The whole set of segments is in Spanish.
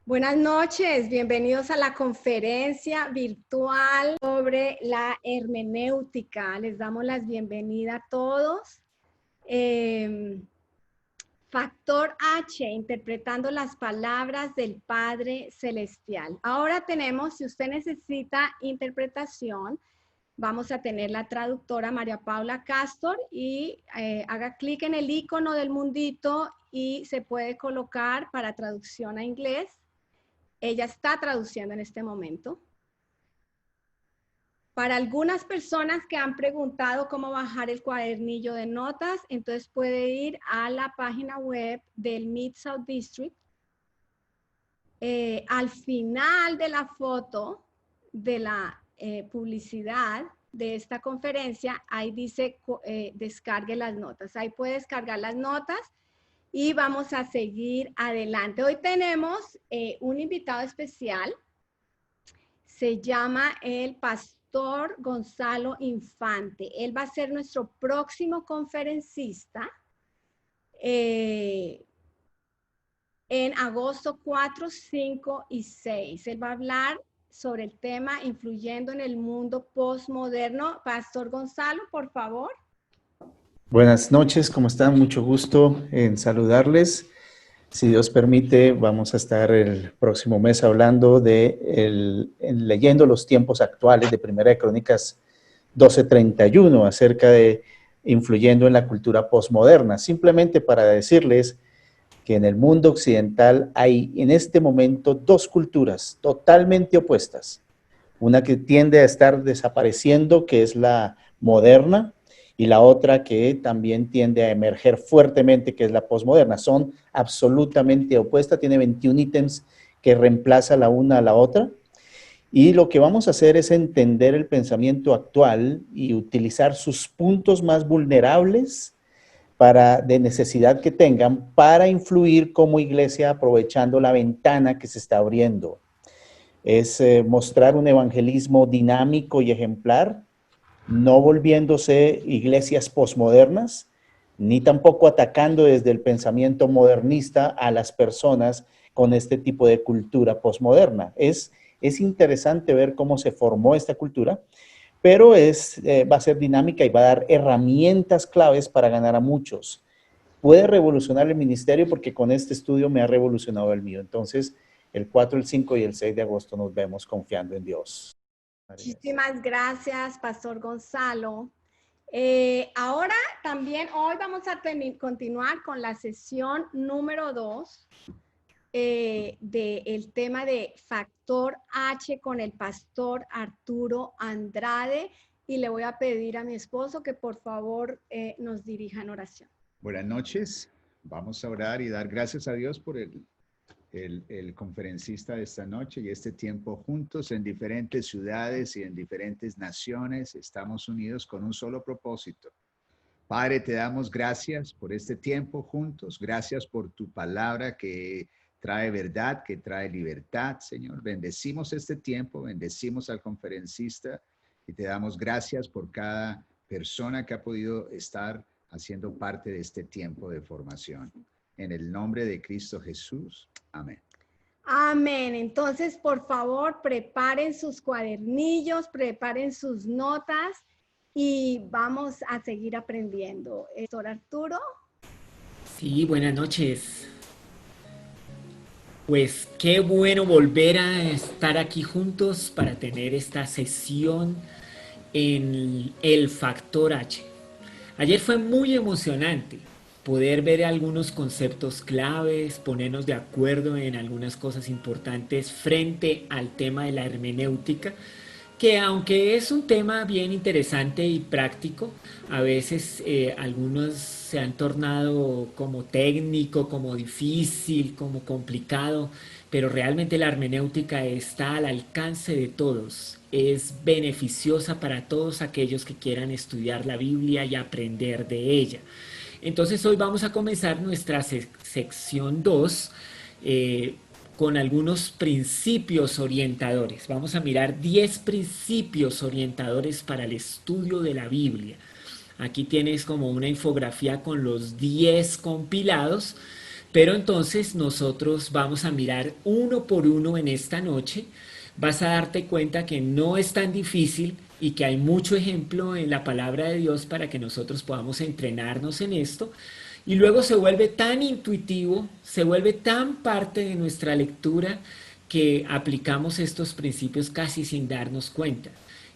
Buenas noches, bienvenidos a la conferencia virtual sobre la hermenéutica. Les damos la bienvenida a todos. Factor H, interpretando las palabras del Padre Celestial. Ahora tenemos, si usted necesita interpretación, vamos a tener la traductora María Paula Castor y haga clic en el icono del mundito y se puede colocar para traducción a inglés. Ella está traduciendo en este momento. Para algunas personas que han preguntado cómo bajar el cuadernillo de notas, entonces puede ir a la página web del Mid-South District. Al final de la foto de la publicidad de esta conferencia, ahí dice descargue las notas. Ahí puede descargar las notas. Y vamos a seguir adelante. Hoy tenemos un invitado especial. Se llama el pastor Gonzalo Infante. Él va a ser nuestro próximo conferencista en agosto 4, 5 y 6. Él va a hablar sobre el tema influyendo en el mundo postmoderno. Pastor Gonzalo, por favor. Buenas noches, ¿cómo están? Mucho gusto en saludarles. Si Dios permite, vamos a estar el próximo mes hablando leyendo los tiempos actuales de Primera de Crónicas 12:31 acerca de influyendo en la cultura postmoderna. Simplemente para decirles que en el mundo occidental hay en este momento dos culturas totalmente opuestas. Una que tiende a estar desapareciendo, que es la moderna, y la otra que también tiende a emerger fuertemente, que es la posmoderna. Son absolutamente opuestas, tiene 21 ítems que reemplaza la una a la otra. Y lo que vamos a hacer es entender el pensamiento actual y utilizar sus puntos más vulnerables de necesidad que tengan para influir como iglesia aprovechando la ventana que se está abriendo. Es mostrar un evangelismo dinámico y ejemplar, no volviéndose iglesias posmodernas, ni tampoco atacando desde el pensamiento modernista a las personas con este tipo de cultura posmoderna. Es interesante ver cómo se formó esta cultura, pero va a ser dinámica y va a dar herramientas claves para ganar a muchos. Puede revolucionar el ministerio porque con este estudio me ha revolucionado el mío. Entonces, el 4, el 5 y el 6 de agosto nos vemos confiando en Dios. Muchísimas gracias, Pastor Gonzalo. Ahora también, hoy vamos a continuar con la sesión número 2 del tema de Factor H con el pastor Arturo Andrade. Y le voy a pedir a mi esposo que por favor nos dirija en oración. Buenas noches. Vamos a orar y dar gracias a Dios por el conferencista de esta noche y este tiempo juntos en diferentes ciudades y en diferentes naciones. Estamos unidos con un solo propósito. Padre, te damos gracias por este tiempo juntos. Gracias por tu palabra que trae verdad, que trae libertad, Señor. Bendecimos este tiempo, bendecimos al conferencista y te damos gracias por cada persona que ha podido estar haciendo parte de este tiempo de formación. En el nombre de Cristo Jesús. Amén. Amén. Entonces, por favor, preparen sus cuadernillos, preparen sus notas y vamos a seguir aprendiendo. Pastor Arturo. Sí, buenas noches. Pues qué bueno volver a estar aquí juntos para tener esta sesión en el Factor H. Ayer fue muy emocionante poder ver algunos conceptos claves, ponernos de acuerdo en algunas cosas importantes frente al tema de la hermenéutica, que aunque es un tema bien interesante y práctico, a veces algunos se han tornado como técnico, como difícil, como complicado, pero realmente la hermenéutica está al alcance de todos, es beneficiosa para todos aquellos que quieran estudiar la Biblia y aprender de ella. Entonces hoy vamos a comenzar nuestra sección 2 con algunos principios orientadores. Vamos a mirar 10 principios orientadores para el estudio de la Biblia. Aquí tienes como una infografía con los 10 compilados Pero entonces nosotros vamos a mirar uno por uno en esta noche. Vas a darte cuenta que no es tan difícil y que hay mucho ejemplo en la palabra de Dios para que nosotros podamos entrenarnos en esto. Y luego se vuelve tan intuitivo, se vuelve tan parte de nuestra lectura que aplicamos estos principios casi sin darnos cuenta.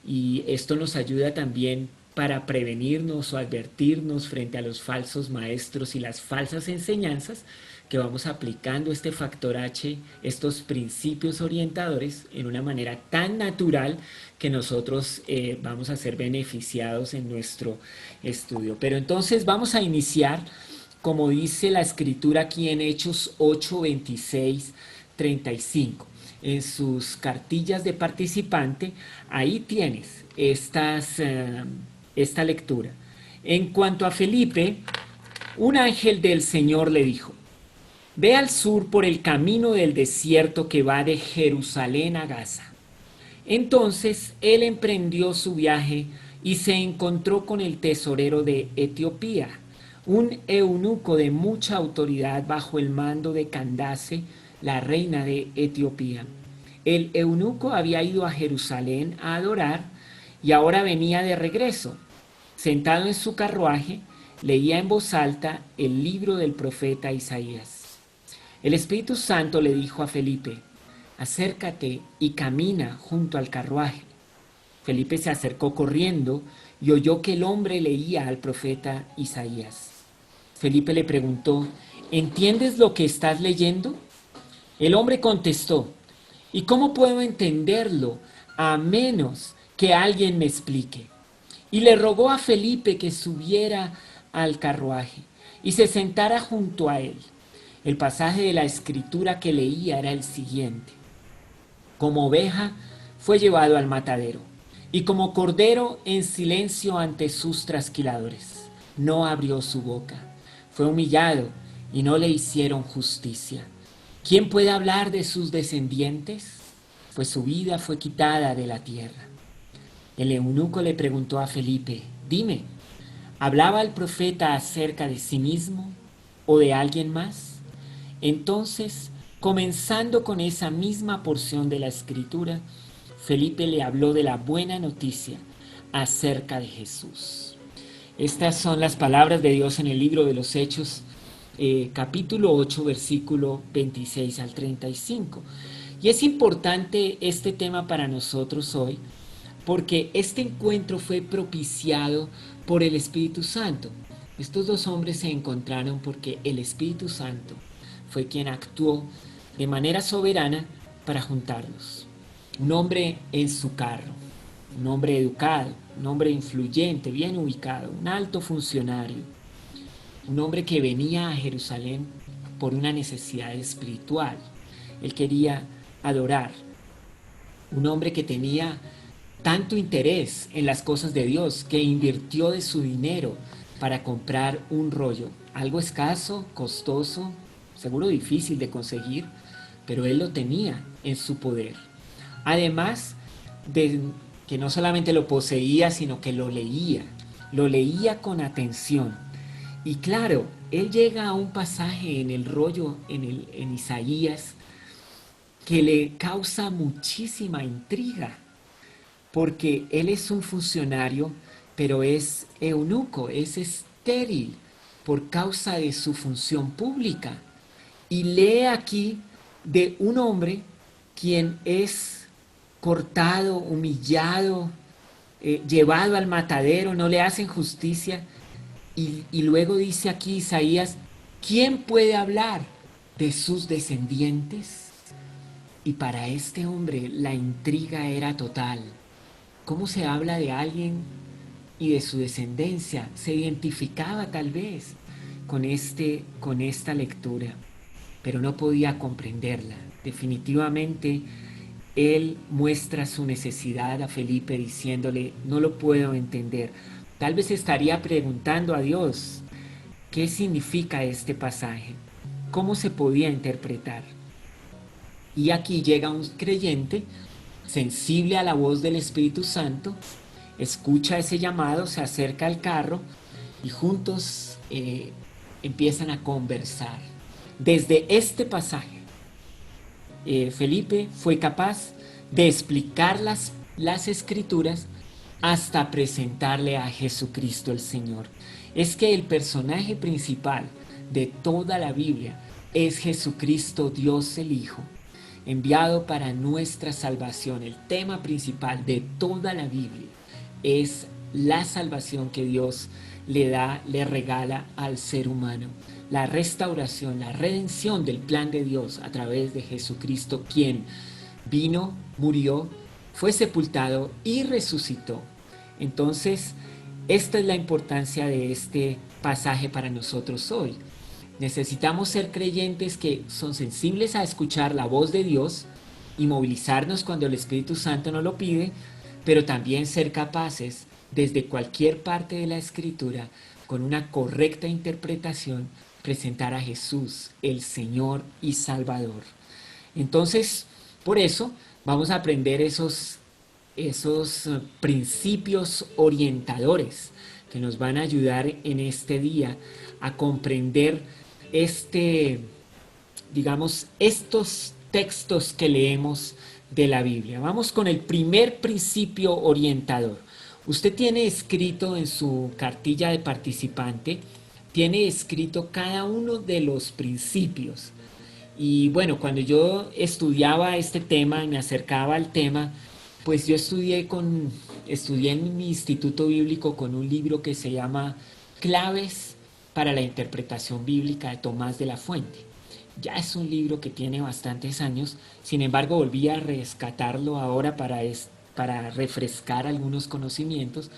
Y esto nos ayuda también para prevenirnos o advertirnos frente a los falsos maestros y las falsas enseñanzas, que vamos aplicando este factor H, estos principios orientadores, en una manera tan natural que nosotros vamos a ser beneficiados en nuestro estudio. Pero entonces vamos a iniciar, como dice la escritura aquí en Hechos 8, 26, 35. En sus cartillas de participante, ahí tienes esta lectura. En cuanto a Felipe, un ángel del Señor le dijo: ve al sur por el camino del desierto que va de Jerusalén a Gaza. Entonces él emprendió su viaje y se encontró con el tesorero de Etiopía, un eunuco de mucha autoridad bajo el mando de Candace, la reina de Etiopía. El eunuco había ido a Jerusalén a adorar y ahora venía de regreso. Sentado en su carruaje, leía en voz alta el libro del profeta Isaías. El Espíritu Santo le dijo a Felipe: acércate y camina junto al carruaje. Felipe se acercó corriendo y oyó que el hombre leía al profeta Isaías. Felipe le preguntó: ¿entiendes lo que estás leyendo? El hombre contestó: ¿y cómo puedo entenderlo a menos que alguien me explique? Y le rogó a Felipe que subiera al carruaje y se sentara junto a él. El pasaje de la escritura que leía era el siguiente: como oveja fue llevado al matadero, y como cordero en silencio ante sus trasquiladores. No abrió su boca. Fue humillado y no le hicieron justicia. ¿Quién puede hablar de sus descendientes? Pues su vida fue quitada de la tierra. El eunuco le preguntó a Felipe: dime, ¿hablaba el profeta acerca de sí mismo o de alguien más? Entonces, comenzando con esa misma porción de la escritura, Felipe le habló de la buena noticia acerca de Jesús. Estas son las palabras de Dios en el libro de los Hechos, capítulo 8, versículo 26 al 35. Y es importante este tema para nosotros hoy, porque este encuentro fue propiciado por el Espíritu Santo. Estos dos hombres se encontraron porque el Espíritu Santo fue quien actuó de manera soberana para juntarlos. Un hombre en su carro, un hombre educado, un hombre influyente, bien ubicado, un alto funcionario, un hombre que venía a Jerusalén por una necesidad espiritual. Él quería adorar. Un hombre que tenía tanto interés en las cosas de Dios que invirtió de su dinero para comprar un rollo, algo escaso, costoso, seguro difícil de conseguir, pero él lo tenía en su poder. Además de que no solamente lo poseía, sino que lo leía con atención. Y claro, él llega a un pasaje en el rollo, en Isaías, que le causa muchísima intriga, porque él es un funcionario, pero es eunuco, es estéril por causa de su función pública. Y lee aquí de un hombre quien es cortado, humillado, llevado al matadero, no le hacen justicia. Y luego dice aquí Isaías: ¿quién puede hablar de sus descendientes? Y para este hombre la intriga era total. ¿Cómo se habla de alguien y de su descendencia? Se identificaba tal vez con esta lectura, pero no podía comprenderla. Definitivamente, él muestra su necesidad a Felipe diciéndole: no lo puedo entender. Tal vez estaría preguntando a Dios: ¿qué significa este pasaje? ¿Cómo se podía interpretar? Y aquí llega un creyente sensible a la voz del Espíritu Santo, escucha ese llamado, se acerca al carro y juntos empiezan a conversar. desde este pasaje, Felipe fue capaz de explicar las escrituras hasta presentarle a Jesucristo el Señor. Es que el personaje principal de toda la Biblia es Jesucristo, Dios el Hijo, enviado para nuestra salvación. El tema principal de toda la Biblia es la salvación que Dios le da, le regala al ser humano. La restauración, la redención del plan de Dios a través de Jesucristo, quien vino, murió, fue sepultado y resucitó. Entonces, esta es la importancia de este pasaje para nosotros hoy. Necesitamos ser creyentes que son sensibles a escuchar la voz de Dios y movilizarnos cuando el Espíritu Santo nos lo pide, pero también ser capaces, desde cualquier parte de la Escritura, con una correcta interpretación, presentar a Jesús, el Señor y Salvador. Entonces, por eso, vamos a aprender esos principios orientadores que nos van a ayudar en este día a comprender estos textos que leemos de la Biblia. Vamos con el primer principio orientador. Usted tiene escrito en su cartilla de participante, tiene escrito cada uno de los principios. Y bueno, cuando yo estudiaba este tema y me acercaba al tema, pues yo estudié en mi instituto bíblico con un libro que se llama Claves para la Interpretación Bíblica de Tomás de la Fuente. Ya es un libro que tiene bastantes años, sin embargo volví a rescatarlo ahora para refrescar algunos conocimientos,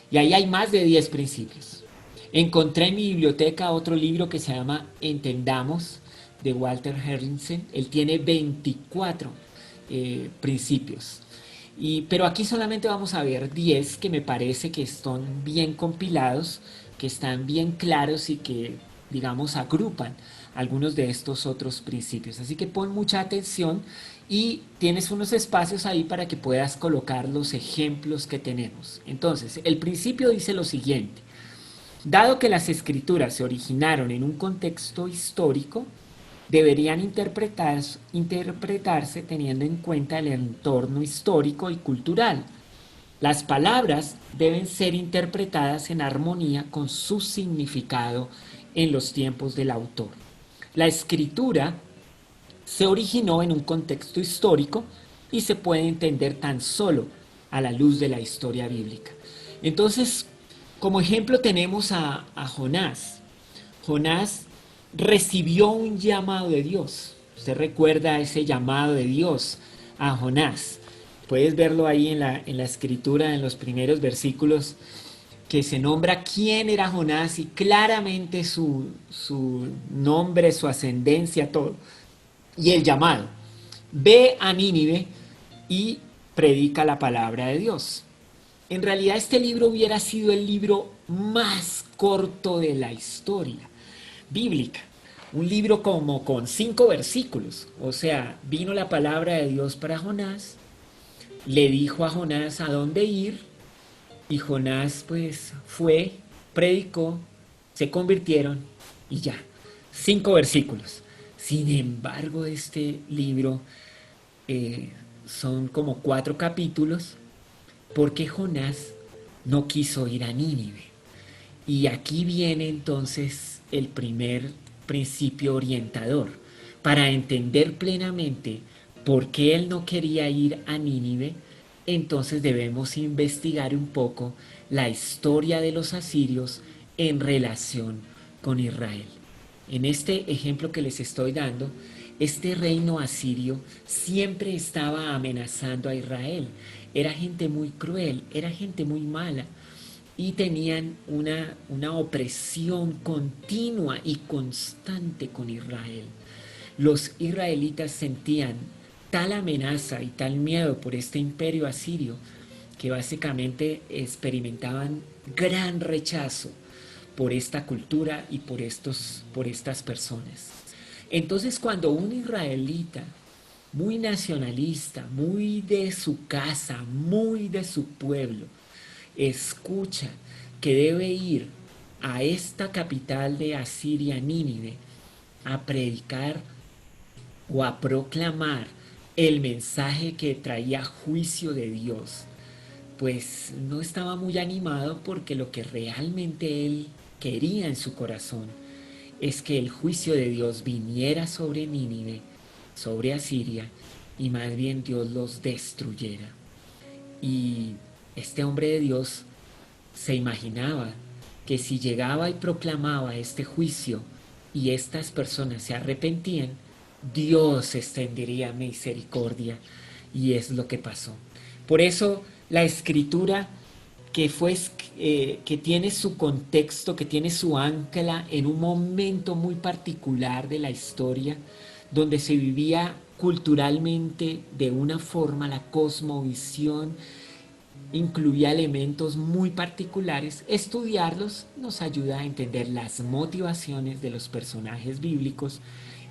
y ahí hay más de 10 principios. Encontré en mi biblioteca otro libro que se llama Entendamos, de Walter Herringsen. Él tiene 24 principios. Pero aquí solamente vamos a ver 10 que me parece que están bien compilados, que están bien claros y que, digamos, agrupan algunos de estos otros principios. Así que pon mucha atención y tienes unos espacios ahí para que puedas colocar los ejemplos que tenemos. Entonces, el principio dice lo siguiente: dado que las escrituras se originaron en un contexto histórico, deberían interpretarse teniendo en cuenta el entorno histórico y cultural. Las palabras deben ser interpretadas en armonía con su significado en los tiempos del autor. La escritura se originó en un contexto histórico y se puede entender tan solo a la luz de la historia bíblica. Entonces, como ejemplo tenemos a Jonás. Jonás recibió un llamado de Dios. Usted recuerda ese llamado de Dios a Jonás. Puedes verlo ahí en la escritura, en los primeros versículos, que se nombra quién era Jonás y claramente su nombre, su ascendencia, todo. Y el llamado: ve a Nínive y predica la palabra de Dios. En realidad este libro hubiera sido el libro más corto de la historia bíblica. Un libro como con 5 versículos. O sea, vino la palabra de Dios para Jonás, le dijo a Jonás a dónde ir, y Jonás pues fue, predicó, se convirtieron y ya. 5 versículos. Sin embargo, este libro son como 4 capítulos, porque Jonás no quiso ir a Nínive. Y aquí viene entonces el primer principio orientador. Para entender plenamente por qué él no quería ir a Nínive, entonces debemos investigar un poco la historia de los asirios en relación con Israel. En este ejemplo que les estoy dando, este reino asirio siempre estaba amenazando a Israel. Era gente muy cruel, era gente muy mala, y tenían una opresión continua y constante con Israel. Los israelitas sentían tal amenaza y tal miedo por este imperio asirio que básicamente experimentaban gran rechazo por esta cultura y por estas personas. Entonces, cuando un israelita muy nacionalista, muy de su casa, muy de su pueblo, escucha que debe ir a esta capital de Asiria, Nínive, a predicar o a proclamar el mensaje que traía juicio de Dios, pues no estaba muy animado, porque lo que realmente él quería en su corazón es que el juicio de Dios viniera sobre Nínive, sobre Asiria, y más bien Dios los destruyera. Y este hombre de Dios se imaginaba que si llegaba y proclamaba este juicio y estas personas se arrepentían, Dios extendería misericordia, y es lo que pasó. Por eso la escritura que tiene su contexto, que tiene su ancla en un momento muy particular de la historia, donde se vivía culturalmente de una forma, la cosmovisión incluía elementos muy particulares. Estudiarlos nos ayuda a entender las motivaciones de los personajes bíblicos,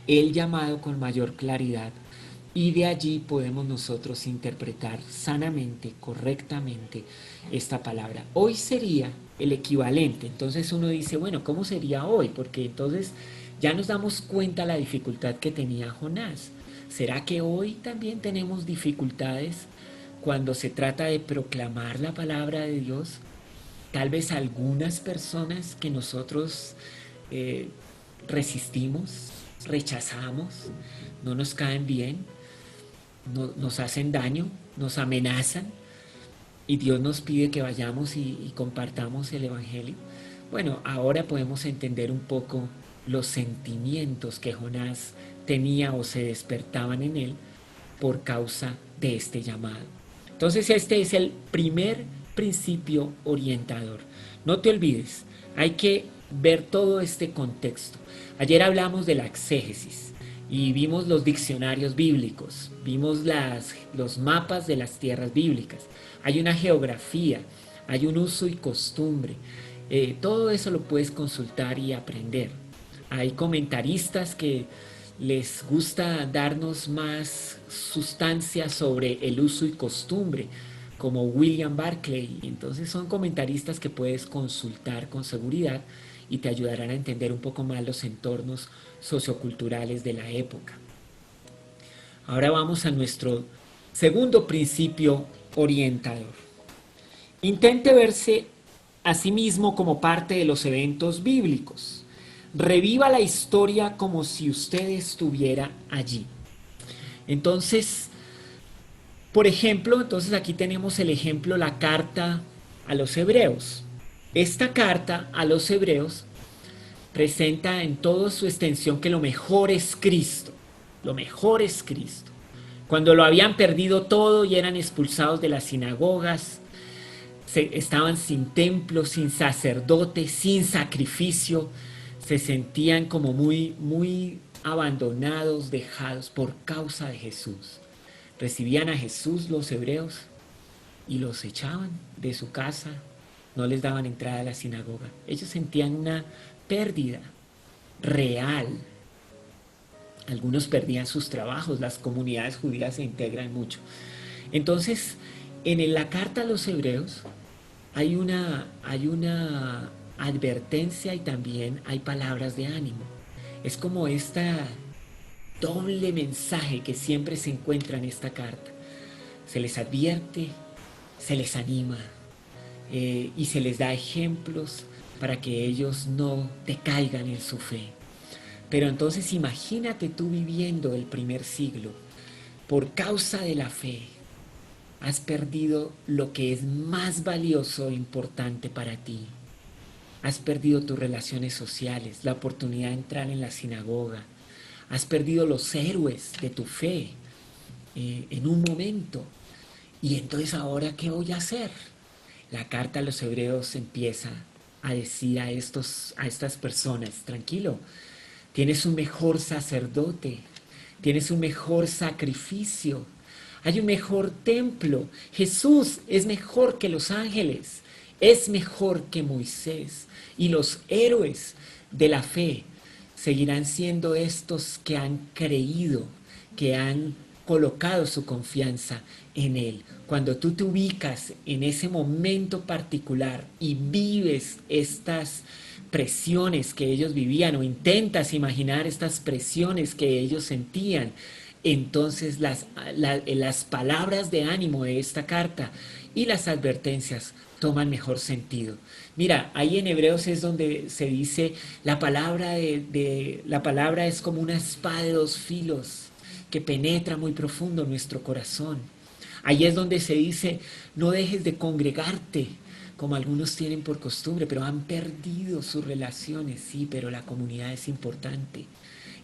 el llamado con mayor claridad, y de allí podemos nosotros interpretar sanamente, correctamente esta palabra. Hoy sería el equivalente. Entonces uno dice, bueno, ¿cómo sería hoy? Porque entonces ya nos damos cuenta la dificultad que tenía Jonás. ¿Será que hoy también tenemos dificultades cuando se trata de proclamar la palabra de Dios? Tal vez algunas personas que nosotros resistimos, rechazamos, no nos caen bien, nos hacen daño, nos amenazan, y Dios nos pide que vayamos y compartamos el Evangelio. Bueno, ahora podemos entender un poco los sentimientos que Jonás tenía o se despertaban en él por causa de este llamado. Entonces este es el primer principio orientador. No te olvides, hay que ver todo este contexto. Ayer hablamos de la exégesis y vimos los diccionarios bíblicos, vimos los mapas de las tierras bíblicas. Hay una geografía, hay un uso y costumbre. Todo eso lo puedes consultar y aprender. Hay comentaristas que les gusta darnos más sustancia sobre el uso y costumbre, como William Barclay. Entonces son comentaristas que puedes consultar con seguridad y te ayudarán a entender un poco más los entornos socioculturales de la época. Ahora vamos a nuestro segundo principio orientador. Intente verse a sí mismo como parte de los eventos bíblicos. Reviva la historia como si usted estuviera allí. Entonces, por ejemplo, aquí tenemos el ejemplo, la carta a los hebreos. Esta carta a los hebreos presenta en toda su extensión que lo mejor es Cristo. Lo mejor es Cristo. Cuando lo habían perdido todo y eran expulsados de las sinagogas, estaban sin templo, sin sacerdote, sin sacrificio, se sentían como muy abandonados, dejados por causa de Jesús. Recibían a Jesús los hebreos y los echaban de su casa, no les daban entrada a la sinagoga. Ellos sentían una pérdida real. Algunos perdían sus trabajos, las comunidades judías se integran mucho. Entonces, en la carta a los hebreos hay una advertencia y también hay palabras de ánimo. Es como esta doble mensaje que siempre se encuentra en esta carta. Se les advierte, se les anima y se les da ejemplos para que ellos no decaigan en su fe. Pero entonces imagínate tú viviendo el primer siglo. Por causa de la fe, has perdido lo que es más valioso e importante para ti. Has perdido tus relaciones sociales, la oportunidad de entrar en la sinagoga. Has perdido los héroes de tu fe en un momento. Y entonces, ¿ahora qué voy a hacer? La carta a los hebreos empieza a decir a estas personas, tranquilo, tienes un mejor sacerdote, tienes un mejor sacrificio, hay un mejor templo. Jesús es mejor que los ángeles, es mejor que Moisés. Y los héroes de la fe seguirán siendo estos que han creído, que han colocado su confianza en Él. Cuando tú te ubicas en ese momento particular y vives estas presiones que ellos vivían o intentas imaginar estas presiones que ellos sentían, entonces las palabras de ánimo de esta carta y las advertencias toman mejor sentido. Mira, ahí en Hebreos es donde se dice la palabra la palabra es como una espada de dos filos que penetra muy profundo en nuestro corazón. Ahí es donde se dice no dejes de congregarte como algunos tienen por costumbre, pero han perdido sus relaciones, sí, pero la comunidad es importante.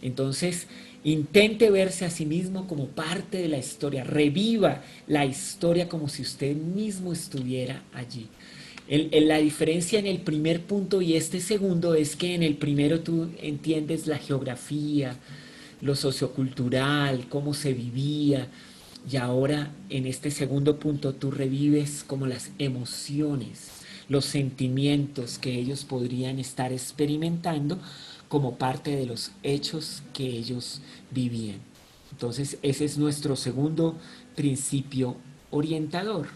Entonces, intente verse a sí mismo como parte de la historia, reviva la historia como si usted mismo estuviera allí. La diferencia en el primer punto y este segundo es que en el primero tú entiendes la geografía, lo sociocultural, cómo se vivía, y ahora en este segundo punto tú revives como las emociones, los sentimientos que ellos podrían estar experimentando como parte de los hechos que ellos vivían. Entonces ese es nuestro segundo principio orientador.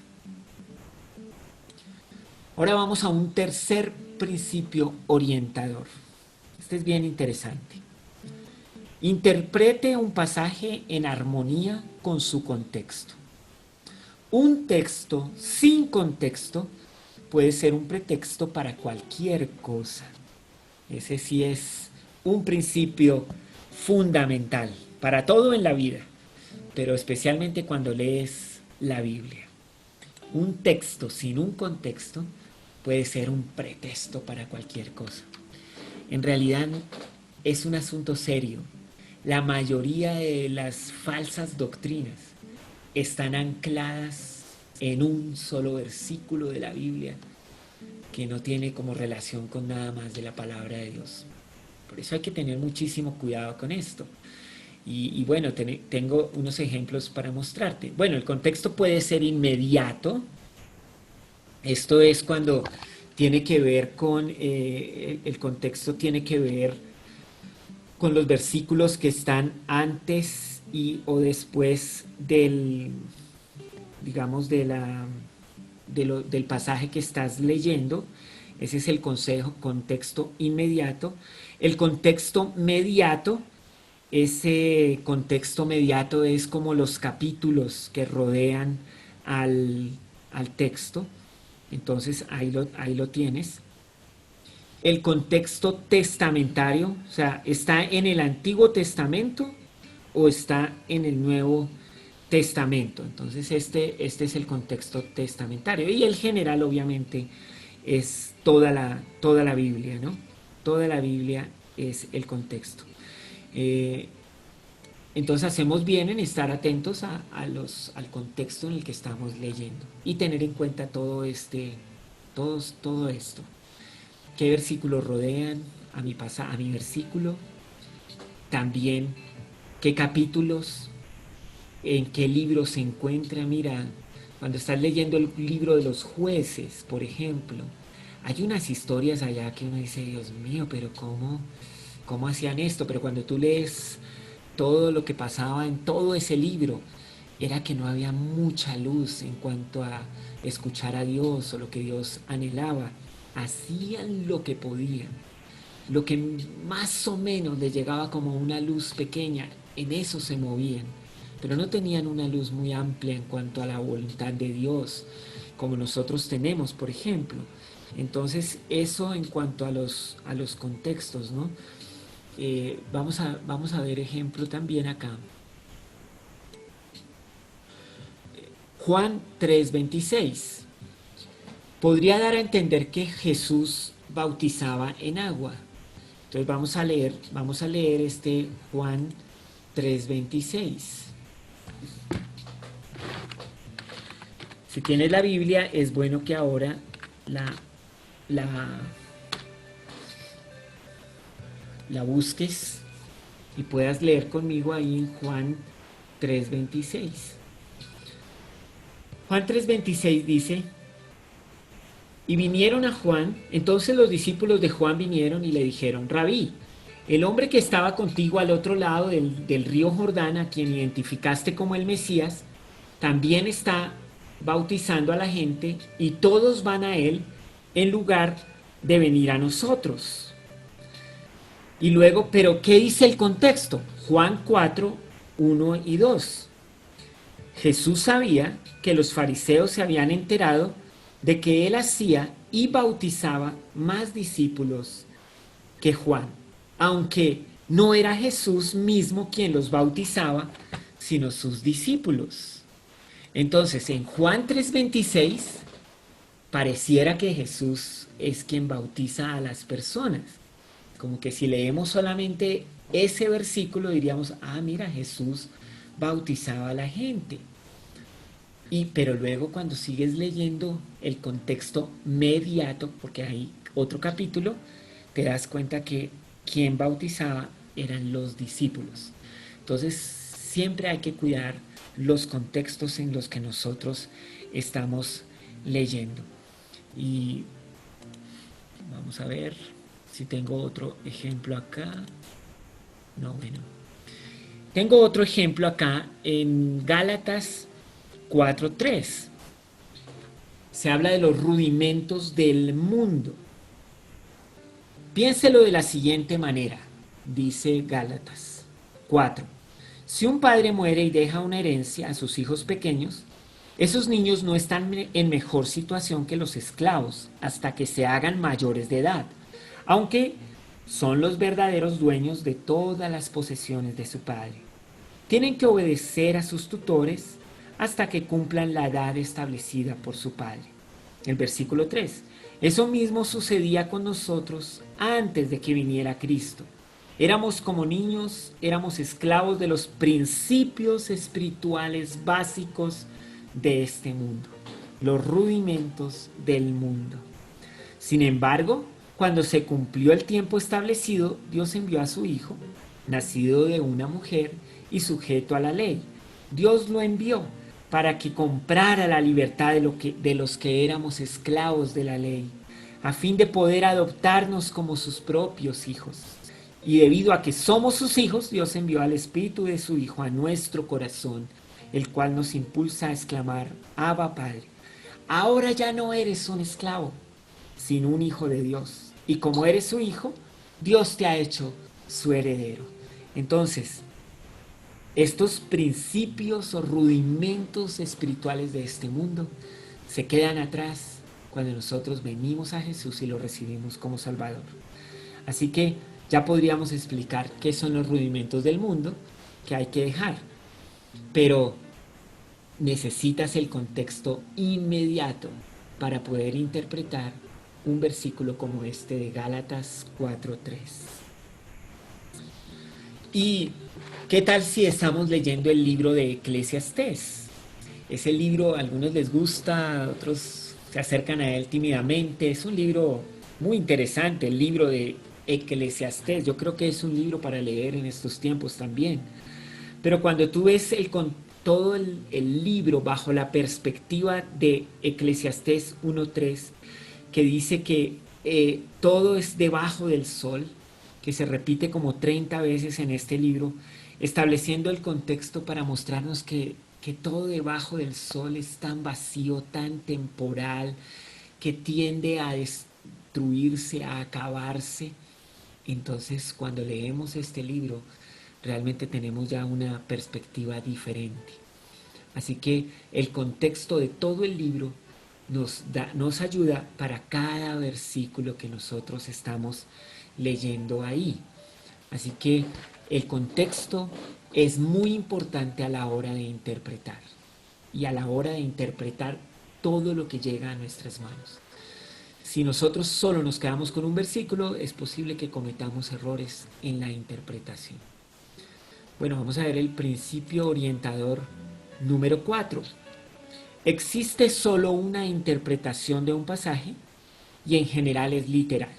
Ahora vamos a un tercer principio orientador. Este es bien interesante. Interprete un pasaje en armonía con su contexto. Un texto sin contexto puede ser un pretexto para cualquier cosa. Ese sí es un principio fundamental para todo en la vida, pero especialmente cuando lees la Biblia. Un texto sin un contexto puede ser un pretexto para cualquier cosa. En realidad es un asunto serio. La mayoría de las falsas doctrinas están ancladas en un solo versículo de la Biblia que no tiene como relación con nada más de la palabra de Dios. Por eso hay que tener muchísimo cuidado con esto. Y bueno, tengo unos ejemplos para mostrarte. Bueno, el contexto puede ser inmediato. Esto es cuando tiene que ver con, el contexto tiene que ver con los versículos que están antes y o después del, digamos, del pasaje que estás leyendo. Ese es el contexto inmediato. El contexto mediato, ese contexto mediato es como los capítulos que rodean al texto. Entonces ahí lo tienes. El contexto testamentario, o sea, ¿está en el Antiguo Testamento o está en el Nuevo Testamento? Entonces este es el contexto testamentario. Y el general obviamente es toda la Biblia, ¿no? Toda la Biblia es el contexto. Entonces hacemos bien en estar atentos al contexto en el que estamos leyendo y tener en cuenta todo esto. ¿Qué versículos rodean a mi versículo? También, ¿qué capítulos? ¿En qué libro se encuentra? Mira, cuando estás leyendo el libro de los Jueces, por ejemplo, hay unas historias allá que uno dice, Dios mío, pero ¿cómo hacían esto? Pero cuando tú lees todo lo que pasaba en todo ese libro, era que no había mucha luz en cuanto a escuchar a Dios o lo que Dios anhelaba. Hacían lo que podían, lo que más o menos les llegaba como una luz pequeña, en eso se movían, pero no tenían una luz muy amplia en cuanto a la voluntad de Dios, como nosotros tenemos, por ejemplo. Entonces, eso en cuanto a los contextos, ¿no? Vamos a ver ejemplo también acá. Juan 3:26. Podría dar a entender que Jesús bautizaba en agua. Entonces vamos a leer este Juan 3:26. Si tienes la Biblia, es bueno que ahora la busques y puedas leer conmigo ahí en Juan 3:26. Juan 3:26 dice: y vinieron a Juan, entonces los discípulos de Juan vinieron y le dijeron: Rabí, el hombre que estaba contigo al otro lado del río Jordán, a quien identificaste como el Mesías, también está bautizando a la gente y todos van a él en lugar de venir a nosotros. Y luego, ¿pero qué dice el contexto? Juan 4, 1 y 2. Jesús sabía que los fariseos se habían enterado de que él hacía y bautizaba más discípulos que Juan, aunque no era Jesús mismo quien los bautizaba, sino sus discípulos. Entonces, en Juan 3:26, pareciera que Jesús es quien bautiza a las personas. Como que si leemos solamente ese versículo diríamos, ah, mira, Jesús bautizaba a la gente. Pero luego cuando sigues leyendo el contexto mediato, porque hay otro capítulo, te das cuenta que quien bautizaba eran los discípulos. Entonces siempre hay que cuidar los contextos en los que nosotros estamos leyendo. Y vamos a ver si tengo otro ejemplo acá. No, bueno. Tengo otro ejemplo acá en Gálatas 4:3. Se habla de los rudimentos del mundo. Piénselo de la siguiente manera, dice Gálatas 4. Si un padre muere y deja una herencia a sus hijos pequeños, esos niños no están en mejor situación que los esclavos hasta que se hagan mayores de edad, aunque son los verdaderos dueños de todas las posesiones de su padre. Tienen que obedecer a sus tutores hasta que cumplan la edad establecida por su padre. El versículo 3. Eso mismo sucedía con nosotros antes de que viniera Cristo. Éramos como niños, éramos esclavos de los principios espirituales básicos de este mundo, los rudimentos del mundo. Sin embargo, cuando se cumplió el tiempo establecido, Dios envió a su Hijo, nacido de una mujer y sujeto a la ley. Dios lo envió para que comprara la libertad de los que éramos esclavos de la ley, a fin de poder adoptarnos como sus propios hijos. Y debido a que somos sus hijos, Dios envió al Espíritu de su Hijo a nuestro corazón, el cual nos impulsa a exclamar, Abba, Padre. Ahora ya no eres un esclavo, sino un hijo de Dios. Y como eres su hijo, Dios te ha hecho su heredero. Entonces, estos principios o rudimentos espirituales de este mundo se quedan atrás cuando nosotros venimos a Jesús y lo recibimos como Salvador. Así que ya podríamos explicar qué son los rudimentos del mundo que hay que dejar. Pero necesitas el contexto inmediato para poder interpretar un versículo como este de Gálatas 4:3. ¿Y qué tal si estamos leyendo el libro de Eclesiastés? Ese libro a algunos les gusta, a otros se acercan a él tímidamente. Es un libro muy interesante, el libro de Eclesiastés. Yo creo que es un libro para leer en estos tiempos también. Pero cuando tú ves todo el libro bajo la perspectiva de Eclesiastés 1:3, que dice que todo es debajo del sol, que se repite como 30 veces en este libro, estableciendo el contexto para mostrarnos que todo debajo del sol es tan vacío, tan temporal, que tiende a destruirse, a acabarse. Entonces, cuando leemos este libro, realmente tenemos ya una perspectiva diferente. Así que el contexto de todo el libro nos ayuda para cada versículo que nosotros estamos leyendo ahí. Así que el contexto es muy importante a la hora de interpretar y a la hora de interpretar todo lo que llega a nuestras manos. Si nosotros solo nos quedamos con un versículo, es posible que cometamos errores en la interpretación. Bueno, vamos a ver el principio orientador número 4. Existe solo una interpretación de un pasaje y en general es literal.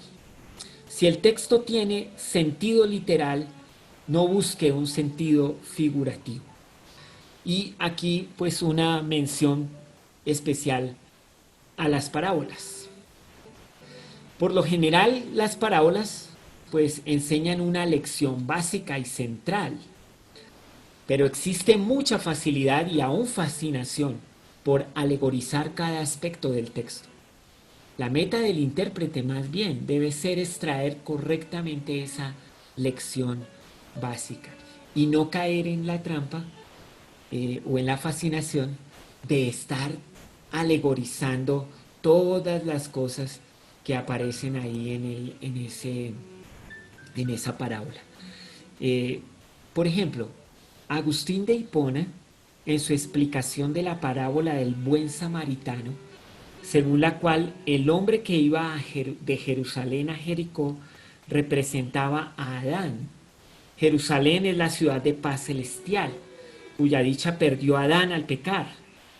Si el texto tiene sentido literal, no busque un sentido figurativo. Y aquí pues una mención especial a las parábolas. Por lo general las parábolas pues enseñan una lección básica y central, pero existe mucha facilidad y aún fascinación por alegorizar cada aspecto del texto. La meta del intérprete más bien debe ser extraer correctamente esa lección básica y no caer en la trampa o en la fascinación de estar alegorizando todas las cosas que aparecen ahí en esa parábola. Por ejemplo, Agustín de Hipona, en su explicación de la parábola del buen samaritano, según la cual el hombre que iba de Jerusalén a Jericó representaba a Adán. Jerusalén es la ciudad de paz celestial, cuya dicha perdió Adán al pecar.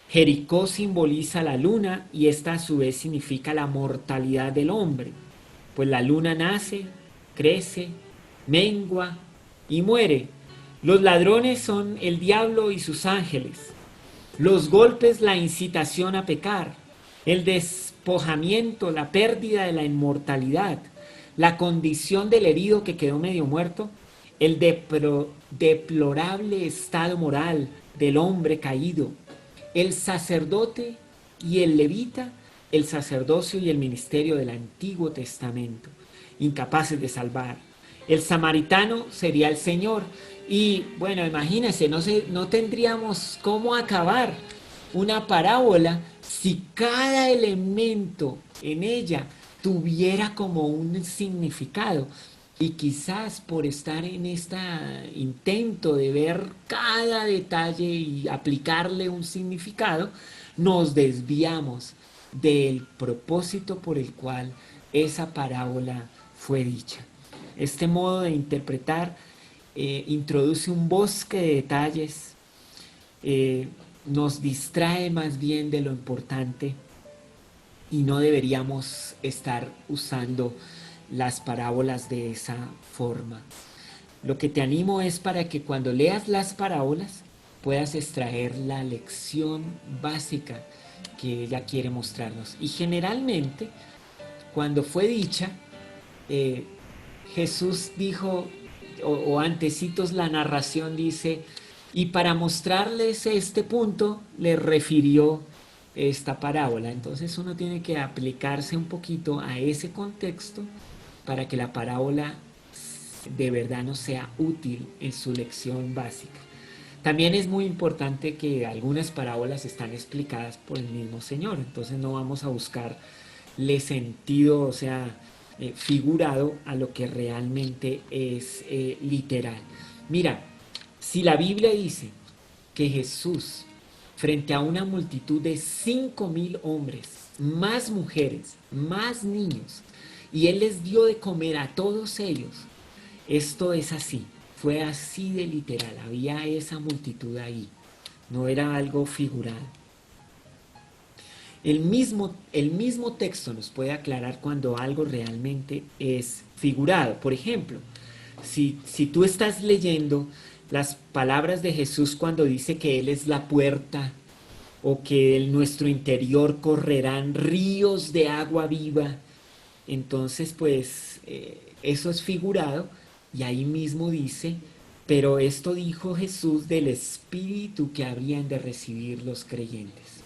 Jericó simboliza la luna y esta a su vez significa la mortalidad del hombre, pues la luna nace, crece, mengua y muere. Los ladrones son el diablo y sus ángeles. Los golpes, la incitación a pecar. El despojamiento, la pérdida de la inmortalidad. La condición del herido que quedó medio muerto. El deplorable estado moral del hombre caído. El sacerdote y el levita, el sacerdocio y el ministerio del Antiguo Testamento, incapaces de salvar. El samaritano sería el Señor. Y bueno, imagínense, no tendríamos cómo acabar una parábola si cada elemento en ella tuviera como un significado. Y quizás por estar en este intento de ver cada detalle y aplicarle un significado, nos desviamos del propósito por el cual esa parábola fue dicha. Este modo de interpretar introduce un bosque de detalles, nos distrae más bien de lo importante y no deberíamos estar usando las parábolas de esa forma. Lo que te animo es para que cuando leas las parábolas puedas extraer la lección básica que ella quiere mostrarnos. Y generalmente, cuando fue dicha, Jesús dijo, o antecitos la narración dice, y para mostrarles este punto, les refirió esta parábola. Entonces uno tiene que aplicarse un poquito a ese contexto para que la parábola de verdad nos sea útil en su lección básica. También es muy importante que algunas parábolas están explicadas por el mismo Señor, entonces no vamos a buscarle sentido, o sea, figurado a lo que realmente es literal. Mira, si la Biblia dice que Jesús, frente a una multitud de 5,000 hombres, más mujeres, más niños, y Él les dio de comer a todos ellos, esto es así, fue así de literal, había esa multitud ahí, no era algo figurado. El mismo texto nos puede aclarar cuando algo realmente es figurado. Por ejemplo, si tú estás leyendo las palabras de Jesús cuando dice que Él es la puerta o que en nuestro interior correrán ríos de agua viva, entonces pues eso es figurado y ahí mismo dice, pero esto dijo Jesús del Espíritu que habrían de recibir los creyentes.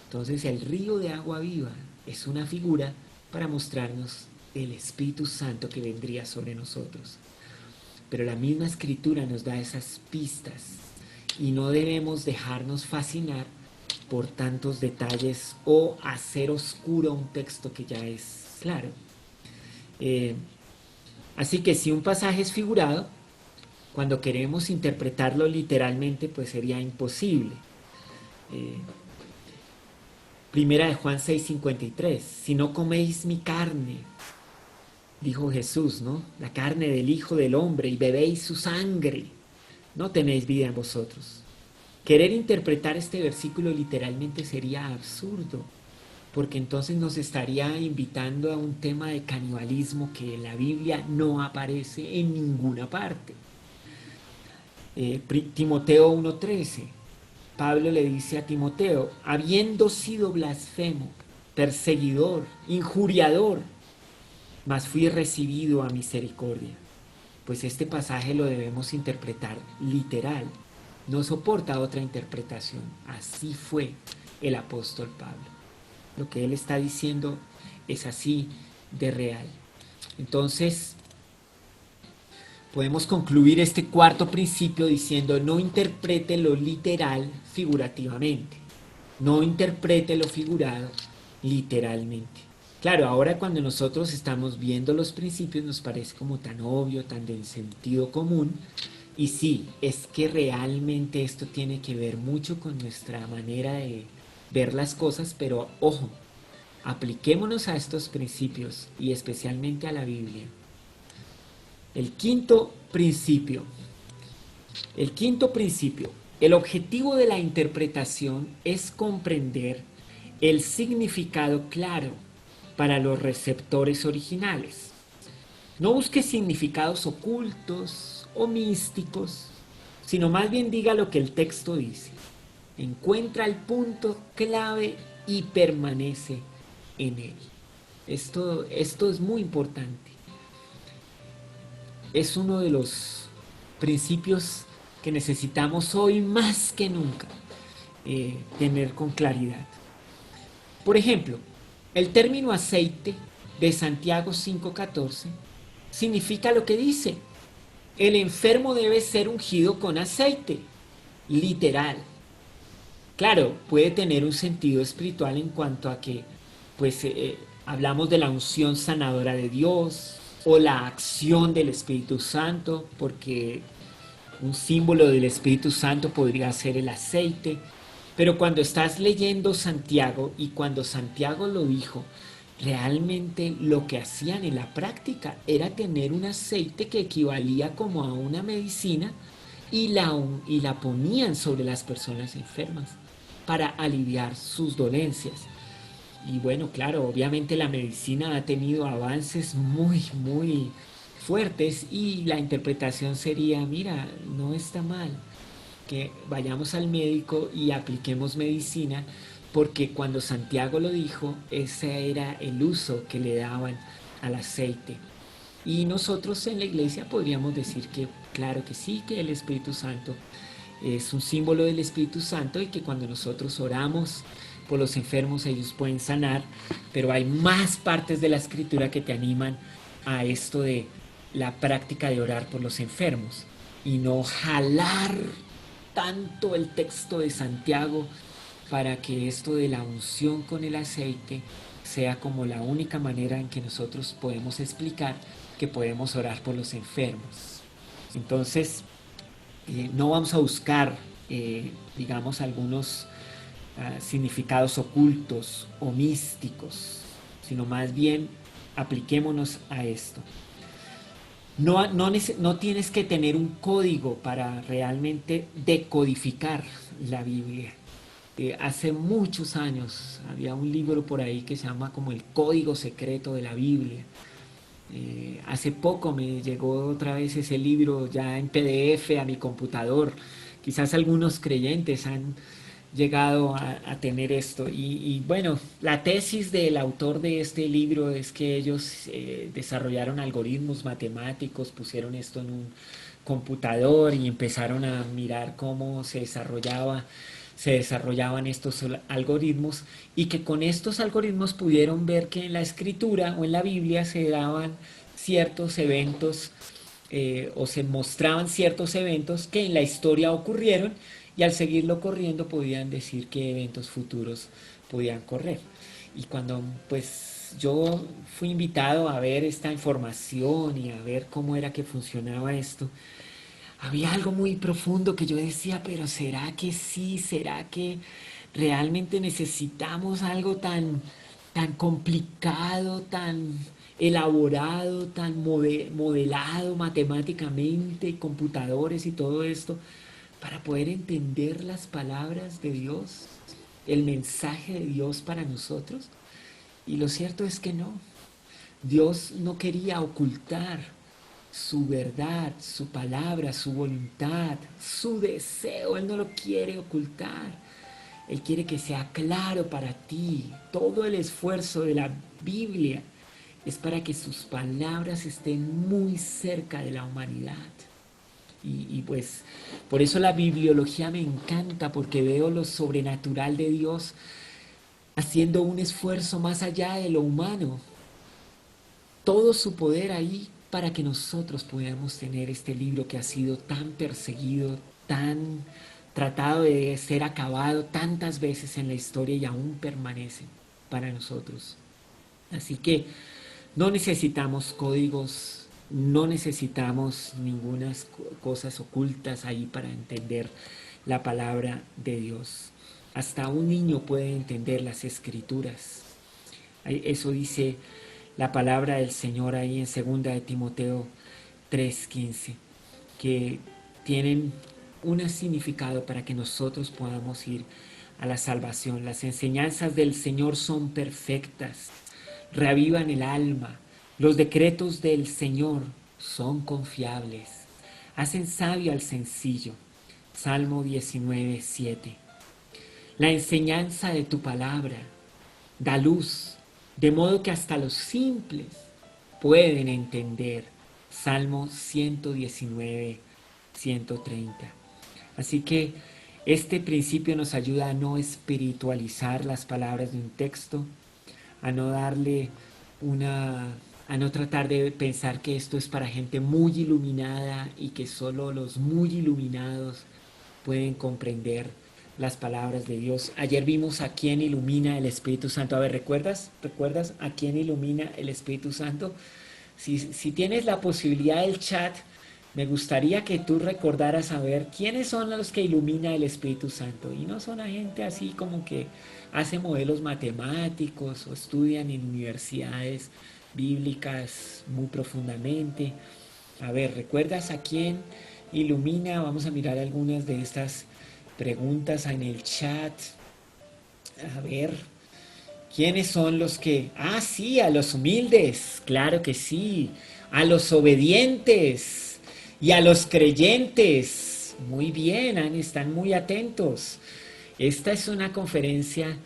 Entonces el río de agua viva es una figura para mostrarnos el Espíritu Santo que vendría sobre nosotros. Pero la misma Escritura nos da esas pistas y no debemos dejarnos fascinar por tantos detalles o hacer oscuro un texto que ya es claro. Así que si un pasaje es figurado, cuando queremos interpretarlo literalmente, pues sería imposible. Primera de Juan 6:53, si no coméis mi carne, dijo Jesús, ¿no? La carne del Hijo del Hombre y bebéis su sangre, no tenéis vida en vosotros. Querer interpretar este versículo literalmente sería absurdo, porque entonces nos estaría invitando a un tema de canibalismo que en la Biblia no aparece en ninguna parte. Timoteo 1:13, Pablo le dice a Timoteo, habiendo sido blasfemo, perseguidor, injuriador, mas fui recibido a misericordia. Pues este pasaje lo debemos interpretar literal, no soporta otra interpretación. Así fue el apóstol Pablo. Lo que él está diciendo es así de real. Entonces, podemos concluir este cuarto principio diciendo: no interprete lo literal figurativamente. No interprete lo figurado literalmente. Claro, ahora cuando nosotros estamos viendo los principios nos parece como tan obvio, tan del sentido común. Y sí, es que realmente esto tiene que ver mucho con nuestra manera de ver las cosas, pero ojo, apliquémonos a estos principios y especialmente a la Biblia. El quinto principio. El objetivo de la interpretación es comprender el significado claro para los receptores originales. No busque significados ocultos o místicos, sino más bien diga lo que el texto dice. Encuentra el punto clave y permanece en él. Esto es muy importante. Es uno de los principios que necesitamos hoy más que nunca tener con claridad. Por ejemplo, el término aceite de Santiago 5:14 significa lo que dice: el enfermo debe ser ungido con aceite, literal. Claro, puede tener un sentido espiritual en cuanto a que hablamos de la unción sanadora de Dios o la acción del Espíritu Santo, porque un símbolo del Espíritu Santo podría ser el aceite. Pero cuando estás leyendo Santiago y cuando Santiago lo dijo, realmente lo que hacían en la práctica era tener un aceite que equivalía como a una medicina y la ponían sobre las personas enfermas para aliviar sus dolencias. Y bueno, claro, obviamente la medicina ha tenido avances muy, muy fuertes y la interpretación sería: mira, no está mal que vayamos al médico y apliquemos medicina, porque cuando Santiago lo dijo, ese era el uso que le daban al aceite. Y nosotros en la iglesia podríamos decir que claro que sí, que el Espíritu Santo es un símbolo del Espíritu Santo y que cuando nosotros oramos por los enfermos ellos pueden sanar, pero hay más partes de la Escritura que te animan a esto de la práctica de orar por los enfermos y no jalar tanto el texto de Santiago para que esto de la unción con el aceite sea como la única manera en que nosotros podemos explicar que podemos orar por los enfermos. Entonces, no vamos a buscar, digamos, algunos significados ocultos o místicos, sino más bien apliquémonos a esto. No tienes que tener un código para realmente decodificar la Biblia. Hace muchos años había un libro por ahí que se llama como el Código Secreto de la Biblia. Hace poco me llegó otra vez ese libro ya en PDF a mi computador. Quizás algunos creyentes han llegado a tener esto. Y bueno, la tesis del autor de este libro es que ellos desarrollaron algoritmos matemáticos, pusieron esto en un computador y empezaron a mirar cómo se desarrollaban estos algoritmos, y que con estos algoritmos pudieron ver que en la escritura o en la Biblia se daban ciertos eventos o se mostraban ciertos eventos que en la historia ocurrieron, y al seguirlo corriendo podían decir qué eventos futuros podían correr. Y cuando pues yo fui invitado a ver esta información y a ver cómo era que funcionaba esto, había algo muy profundo que yo decía: pero ¿será que sí? ¿Será que realmente necesitamos algo tan complicado, tan elaborado, tan modelado matemáticamente, computadores y todo esto, para poder entender las palabras de Dios, el mensaje de Dios para nosotros? Y lo cierto es que no. Dios no quería ocultar su verdad, su palabra, su voluntad, su deseo. Él no lo quiere ocultar. Él quiere que sea claro para ti. Todo el esfuerzo de la Biblia es para que sus palabras estén muy cerca de la humanidad. Y pues por eso la bibliología me encanta, porque veo lo sobrenatural de Dios haciendo un esfuerzo más allá de lo humano, todo su poder ahí para que nosotros podamos tener este libro que ha sido tan perseguido, tan tratado de ser acabado tantas veces en la historia y aún permanece para nosotros. Así que no necesitamos códigos, no necesitamos ninguna cosas ocultas ahí para entender la palabra de Dios. Hasta un niño puede entender las escrituras. Eso dice la palabra del Señor ahí en 2 de Timoteo 3:15, que tienen un significado para que nosotros podamos ir a la salvación. Las enseñanzas del Señor son perfectas, reavivan el alma. Los decretos del Señor son confiables, hacen sabio al sencillo. Salmo 19:7. La enseñanza de tu palabra da luz, de modo que hasta los simples pueden entender. Salmo 119:130. Así que este principio nos ayuda a no espiritualizar las palabras de un texto, a no darle a no tratar de pensar que esto es para gente muy iluminada y que solo los muy iluminados pueden comprender las palabras de Dios. Ayer vimos a quién ilumina el Espíritu Santo. A ver, ¿recuerdas a quién ilumina el Espíritu Santo? Si tienes la posibilidad del chat, me gustaría que tú recordaras a ver quiénes son los que ilumina el Espíritu Santo. Y no son a gente así como que hace modelos matemáticos o estudian en universidades bíblicas muy profundamente. A ver, ¿recuerdas a quién ilumina? Vamos a mirar algunas de estas preguntas en el chat. A ver, ¿quiénes son los que...? Ah, sí, a los humildes, claro que sí. A los obedientes y a los creyentes. Muy bien, están muy atentos. Esta es una conferencia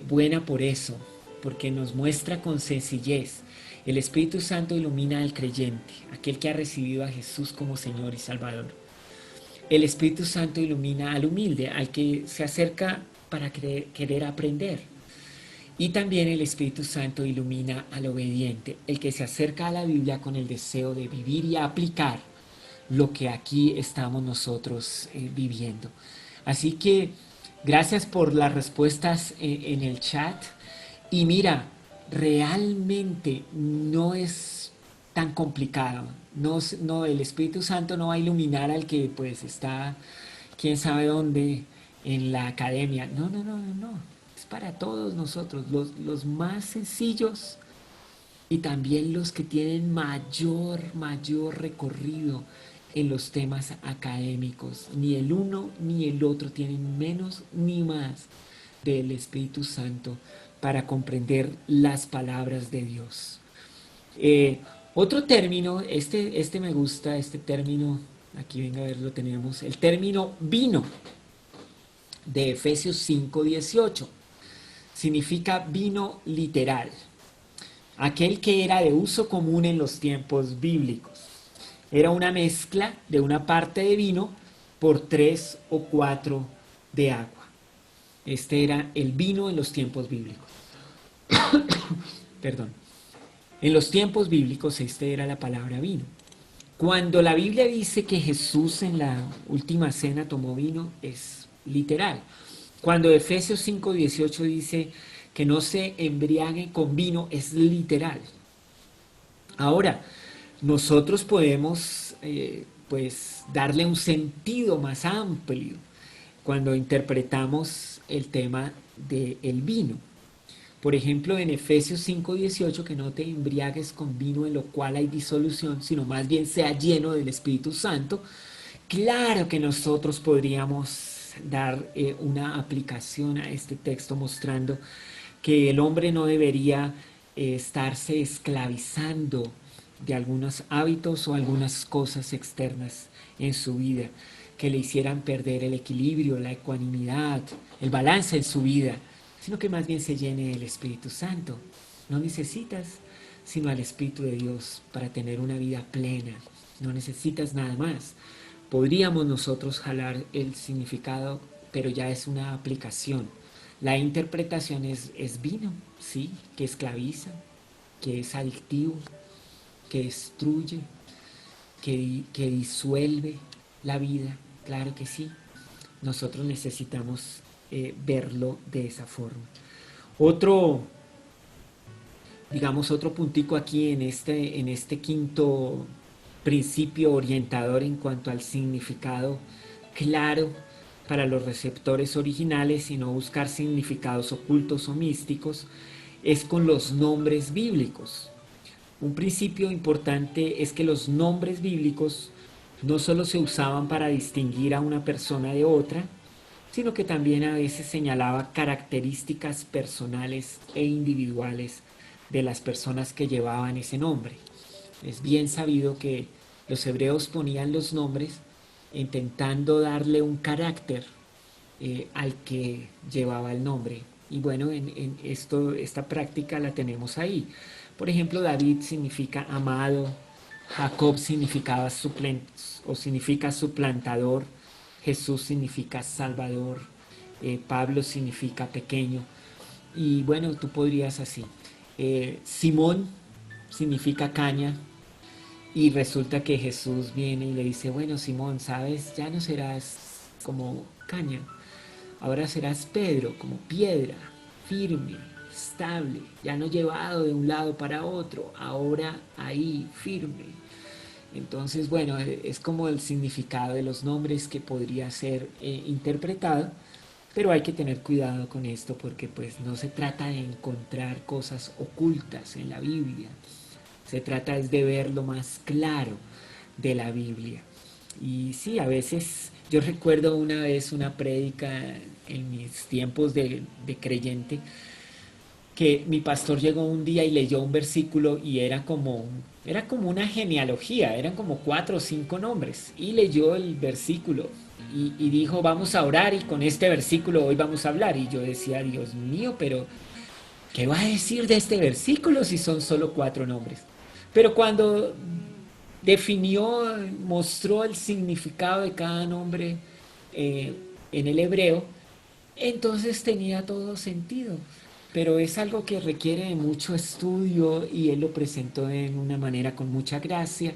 buena por eso, porque nos muestra con sencillez. El Espíritu Santo ilumina al creyente, aquel que ha recibido a Jesús como Señor y Salvador. El Espíritu Santo ilumina al humilde, al que se acerca para querer aprender. Y también el Espíritu Santo ilumina al obediente, el que se acerca a la Biblia con el deseo de vivir y aplicar lo que aquí estamos nosotros viviendo. Así que gracias por las respuestas en el chat. Y mira, realmente no es tan complicado. No, el Espíritu Santo no va a iluminar al que pues está, quién sabe dónde, en la academia. No. Es para todos nosotros, los más sencillos y también los que tienen mayor recorrido en los temas académicos. Ni el uno ni el otro tienen menos ni más del Espíritu Santo para comprender las palabras de Dios. Otro término, este me gusta, este término, aquí venga a ver, lo tenemos, el término vino, de Efesios 5:18, significa vino literal, aquel que era de uso común en los tiempos bíblicos. Era una mezcla de una parte de vino por 3 o 4 de agua. Este era el vino en los tiempos bíblicos. Perdón. En los tiempos bíblicos esta era la palabra vino. Cuando la Biblia dice que Jesús en la última cena tomó vino, es literal. Cuando Efesios 5:18 dice que no se embriague con vino, es literal. Ahora, nosotros podemos pues darle un sentido más amplio cuando interpretamos el tema del vino. Por ejemplo, en Efesios 5:18, que no te embriagues con vino en lo cual hay disolución, sino más bien sea lleno del Espíritu Santo. Claro que nosotros podríamos dar una aplicación a este texto mostrando que el hombre no debería estarse esclavizando de algunos hábitos o algunas cosas externas en su vida que le hicieran perder el equilibrio, la ecuanimidad, el balance en su vida, sino que más bien se llene del Espíritu Santo. No necesitas sino al Espíritu de Dios para tener una vida plena. No necesitas nada más. Podríamos nosotros jalar el significado, pero ya es una aplicación La interpretación es vino, sí, que esclaviza, que es adictivo, que destruye, que disuelve la vida. Claro que sí. Nosotros necesitamos verlo de esa forma. Otro, digamos, otro puntico aquí en este quinto principio orientador en cuanto al significado claro para los receptores originales y no buscar significados ocultos o místicos, es con los nombres bíblicos. Un principio importante es que los nombres bíblicos no solo se usaban para distinguir a una persona de otra, sino que también a veces señalaba características personales e individuales de las personas que llevaban ese nombre. Es bien sabido que los hebreos ponían los nombres intentando darle un carácter al que llevaba el nombre. Y bueno, esta práctica la tenemos ahí. Por ejemplo, David significa amado, Jacob significaba significa suplantador, Jesús significa salvador, Pablo significa pequeño. Y bueno, tú podrías así. Simón significa caña, y resulta que Jesús viene y le dice, bueno, Simón, sabes, ya no serás como caña, ahora serás Pedro, como piedra, firme, estable, ya no llevado de un lado para otro, ahora ahí, firme. Entonces, bueno, es como el significado de los nombres que podría ser interpretado, pero hay que tener cuidado con esto porque pues no se trata de encontrar cosas ocultas en la Biblia, se trata es de ver lo más claro de la Biblia. Y sí, a veces yo recuerdo una vez una prédica en mis tiempos de creyente, que mi pastor llegó un día y leyó un versículo y era como una genealogía, eran como 4 o 5 nombres, y leyó el versículo y dijo, vamos a orar y con este versículo hoy vamos a hablar. Y yo decía, Dios mío, pero ¿qué va a decir de este versículo si son solo 4 nombres? Pero cuando definió, mostró el significado de cada nombre en el hebreo, entonces tenía todo sentido. Pero es algo que requiere de mucho estudio y él lo presentó de una manera con mucha gracia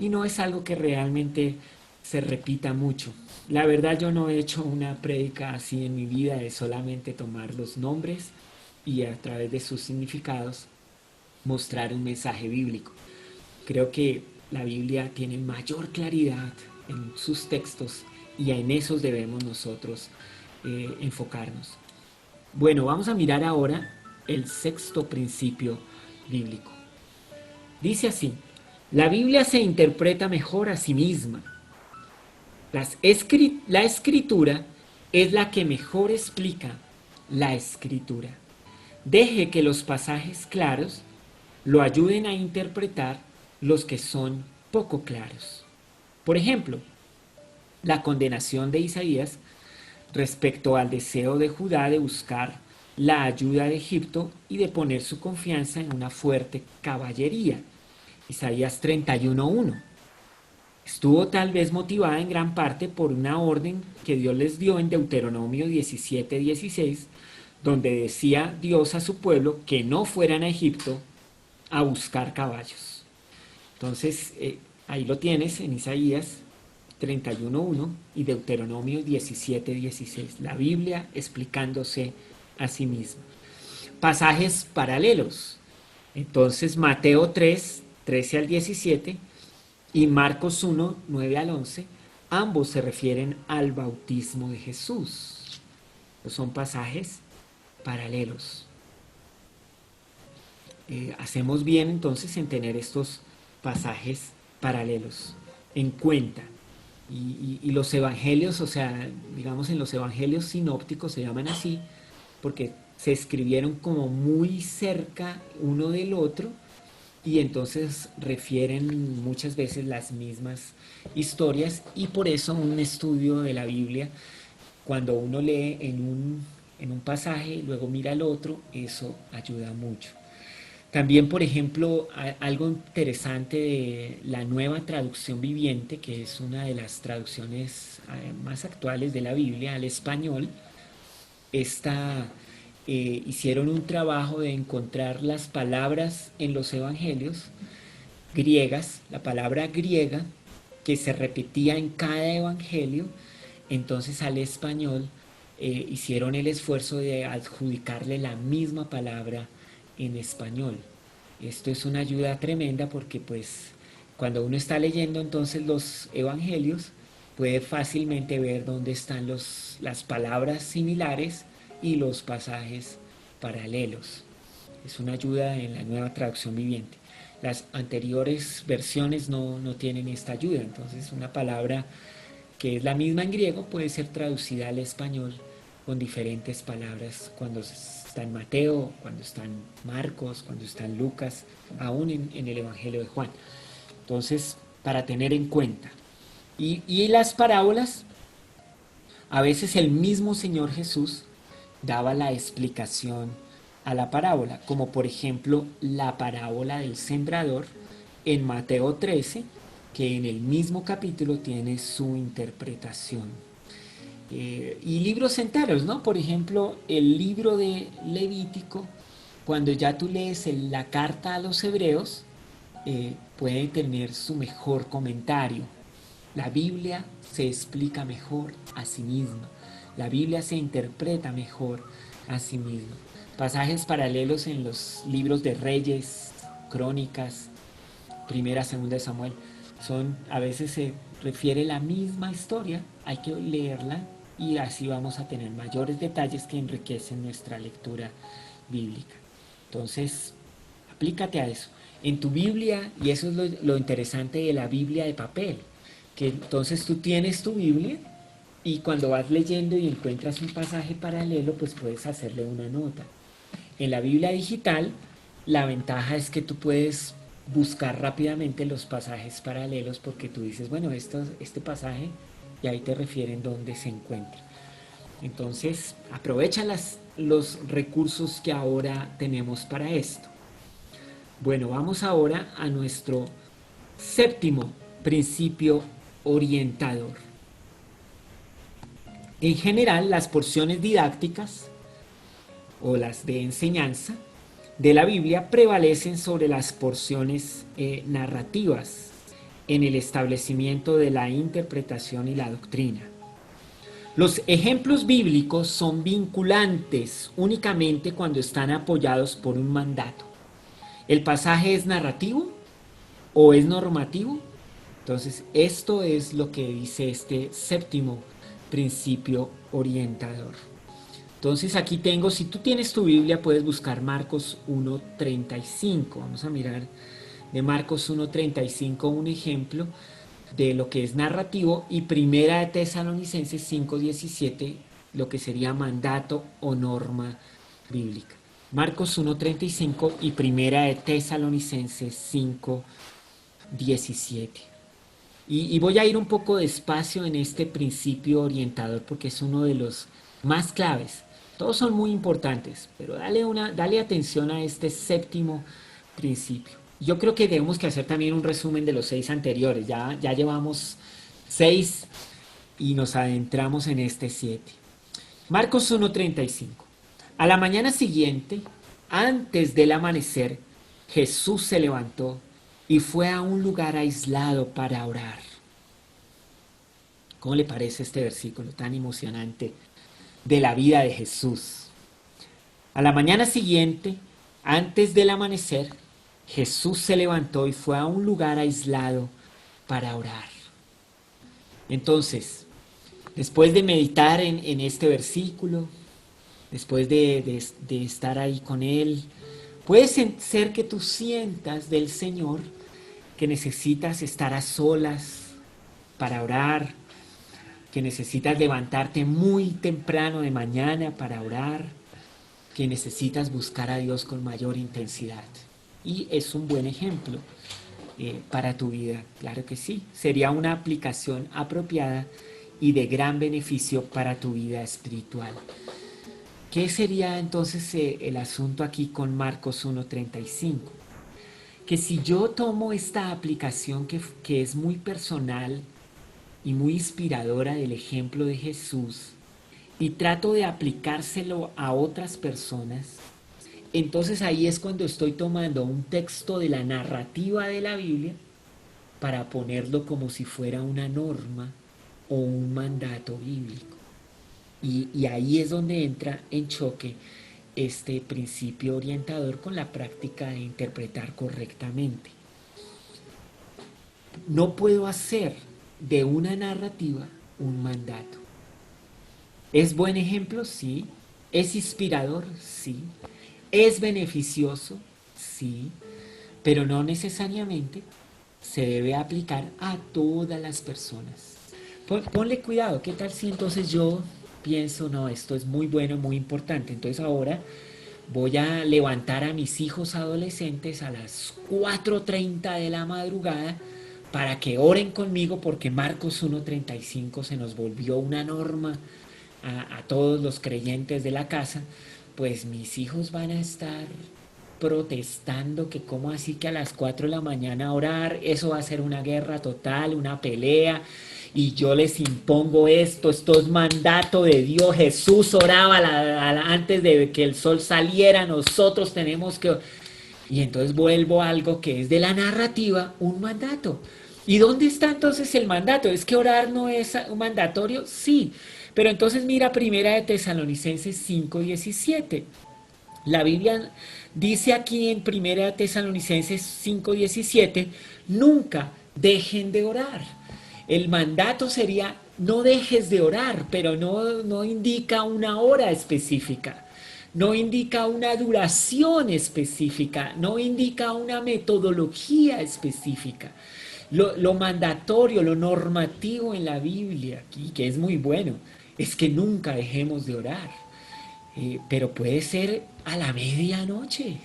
y no es algo que realmente se repita mucho. La verdad yo no he hecho una prédica así en mi vida, de solamente tomar los nombres y a través de sus significados mostrar un mensaje bíblico. Creo que la Biblia tiene mayor claridad en sus textos y en esos debemos nosotros enfocarnos. Bueno, vamos a mirar ahora el sexto principio bíblico. Dice así, la Biblia se interpreta mejor a sí misma. La escritura es la que mejor explica la escritura. Deje que los pasajes claros lo ayuden a interpretar los que son poco claros. Por ejemplo, la condenación de Isaías respecto al deseo de Judá de buscar la ayuda de Egipto y de poner su confianza en una fuerte caballería. Isaías 31:1. Estuvo tal vez motivada en gran parte por una orden que Dios les dio en Deuteronomio 17:16, donde decía Dios a su pueblo que no fueran a Egipto a buscar caballos. Entonces, ahí lo tienes en Isaías 31:1 y Deuteronomio 17:16. La Biblia explicándose a sí misma. Pasajes paralelos. Entonces, Mateo 3, 13 al 17 y Marcos 1, 9 al 11, ambos se refieren al bautismo de Jesús. Son pasajes paralelos. Hacemos bien entonces en tener estos pasajes paralelos en cuenta. Y los evangelios, o sea, digamos en los evangelios sinópticos se llaman así, porque se escribieron como muy cerca uno del otro y entonces refieren muchas veces las mismas historias y por eso un estudio de la Biblia, cuando uno lee en un pasaje y luego mira el otro, eso ayuda mucho. También, por ejemplo, algo interesante de la nueva traducción viviente, que es una de las traducciones más actuales de la Biblia al español, hicieron un trabajo de encontrar las palabras en los evangelios griegas, la palabra griega que se repetía en cada evangelio. Entonces al español hicieron el esfuerzo de adjudicarle la misma palabra en español. Esto es una ayuda tremenda porque pues cuando uno está leyendo entonces los evangelios puede fácilmente ver dónde están las palabras similares y los pasajes paralelos. Es una ayuda en la nueva traducción viviente. Las anteriores versiones no tienen esta ayuda, entonces una palabra que es la misma en griego puede ser traducida al español con diferentes palabras cuando está en Mateo, cuando está en Marcos, cuando está en Lucas, aún en el Evangelio de Juan. Entonces, para tener en cuenta. Y las parábolas, a veces el mismo Señor Jesús daba la explicación a la parábola, como por ejemplo la parábola del sembrador en Mateo 13, que en el mismo capítulo tiene su interpretación. Y libros enteros, ¿no? Por ejemplo, el libro de Levítico, cuando ya tú lees la carta a los hebreos, puede tener su mejor comentario. La Biblia se explica mejor a sí misma. La Biblia se interpreta mejor a sí misma. Pasajes paralelos en los libros de Reyes, Crónicas, Primera, Segunda de Samuel, a veces se refiere la misma historia, hay que leerla y así vamos a tener mayores detalles que enriquecen nuestra lectura bíblica. Entonces, aplícate a eso. En tu Biblia, y eso es lo interesante de la Biblia de papel, que entonces tú tienes tu Biblia y cuando vas leyendo y encuentras un pasaje paralelo, pues puedes hacerle una nota. En la Biblia digital, la ventaja es que tú puedes buscar rápidamente los pasajes paralelos porque tú dices, bueno, este pasaje, y ahí te refieren dónde se encuentra. Entonces, aprovecha los recursos que ahora tenemos para esto. Bueno, vamos ahora a nuestro séptimo principio orientador. En general, las porciones didácticas o las de enseñanza de la Biblia prevalecen sobre las porciones narrativas en el establecimiento de la interpretación y la doctrina. Los ejemplos bíblicos son vinculantes únicamente cuando están apoyados por un mandato. ¿El pasaje es narrativo o es normativo? Entonces, esto es lo que dice este séptimo principio orientador. Entonces, aquí tengo, si tú tienes tu Biblia, puedes buscar Marcos 1:35. Vamos a mirar de Marcos 1:35 un ejemplo de lo que es narrativo y Primera de Tesalonicenses 5:17, lo que sería mandato o norma bíblica. Marcos 1:35 y Primera de Tesalonicenses 5:17. Y voy a ir un poco despacio en este principio orientador porque es uno de los más claves. Todos son muy importantes, pero dale atención a este séptimo principio. Yo creo que debemos que hacer también un resumen de los 6 anteriores. Ya llevamos 6 y nos adentramos en este 7. Marcos 1:35. A la mañana siguiente, antes del amanecer, Jesús se levantó y fue a un lugar aislado para orar. ¿Cómo le parece este versículo tan emocionante de la vida de Jesús? A la mañana siguiente, antes del amanecer, Jesús se levantó y fue a un lugar aislado para orar. Entonces, después de meditar en este versículo, después de estar ahí con Él, puede ser que tú sientas del Señor que necesitas estar a solas para orar, que necesitas levantarte muy temprano de mañana para orar, que necesitas buscar a Dios con mayor intensidad. Y es un buen ejemplo para tu vida, claro que sí. Sería una aplicación apropiada y de gran beneficio para tu vida espiritual. ¿Qué sería entonces el asunto aquí con Marcos 1:35? Que si yo tomo esta aplicación que es muy personal y muy inspiradora del ejemplo de Jesús y trato de aplicárselo a otras personas, entonces ahí es cuando estoy tomando un texto de la narrativa de la Biblia para ponerlo como si fuera una norma o un mandato bíblico. Y ahí es donde entra en choque este principio orientador con la práctica de interpretar correctamente. No puedo hacer de una narrativa un mandato. ¿Es buen ejemplo? Sí. ¿Es inspirador? Sí. ¿Es beneficioso? Sí. Pero no necesariamente se debe aplicar a todas las personas. Ponle cuidado, ¿qué tal si entonces yo pienso, no, esto es muy bueno, muy importante, entonces ahora voy a levantar a mis hijos adolescentes a las 4:30 de la madrugada para que oren conmigo porque Marcos 1:35 se nos volvió una norma a todos los creyentes de la casa? Pues mis hijos van a estar protestando que cómo así que a las 4 de la mañana orar, eso va a ser una guerra total, una pelea, y yo les impongo esto es mandato de Dios. Jesús oraba antes de que el sol saliera, nosotros tenemos que... Y entonces vuelvo a algo que es de la narrativa, un mandato. ¿Y dónde está entonces el mandato? ¿Es que orar no es un mandatorio? Sí, pero entonces mira Primera de Tesalonicenses 5:17. La Biblia dice aquí en Primera de Tesalonicenses 5:17, nunca dejen de orar. El mandato sería, no dejes de orar, pero no indica una hora específica, no indica una duración específica, no indica una metodología específica. Lo mandatorio, lo normativo en la Biblia, y que es muy bueno, es que nunca dejemos de orar. Pero puede ser a la medianoche.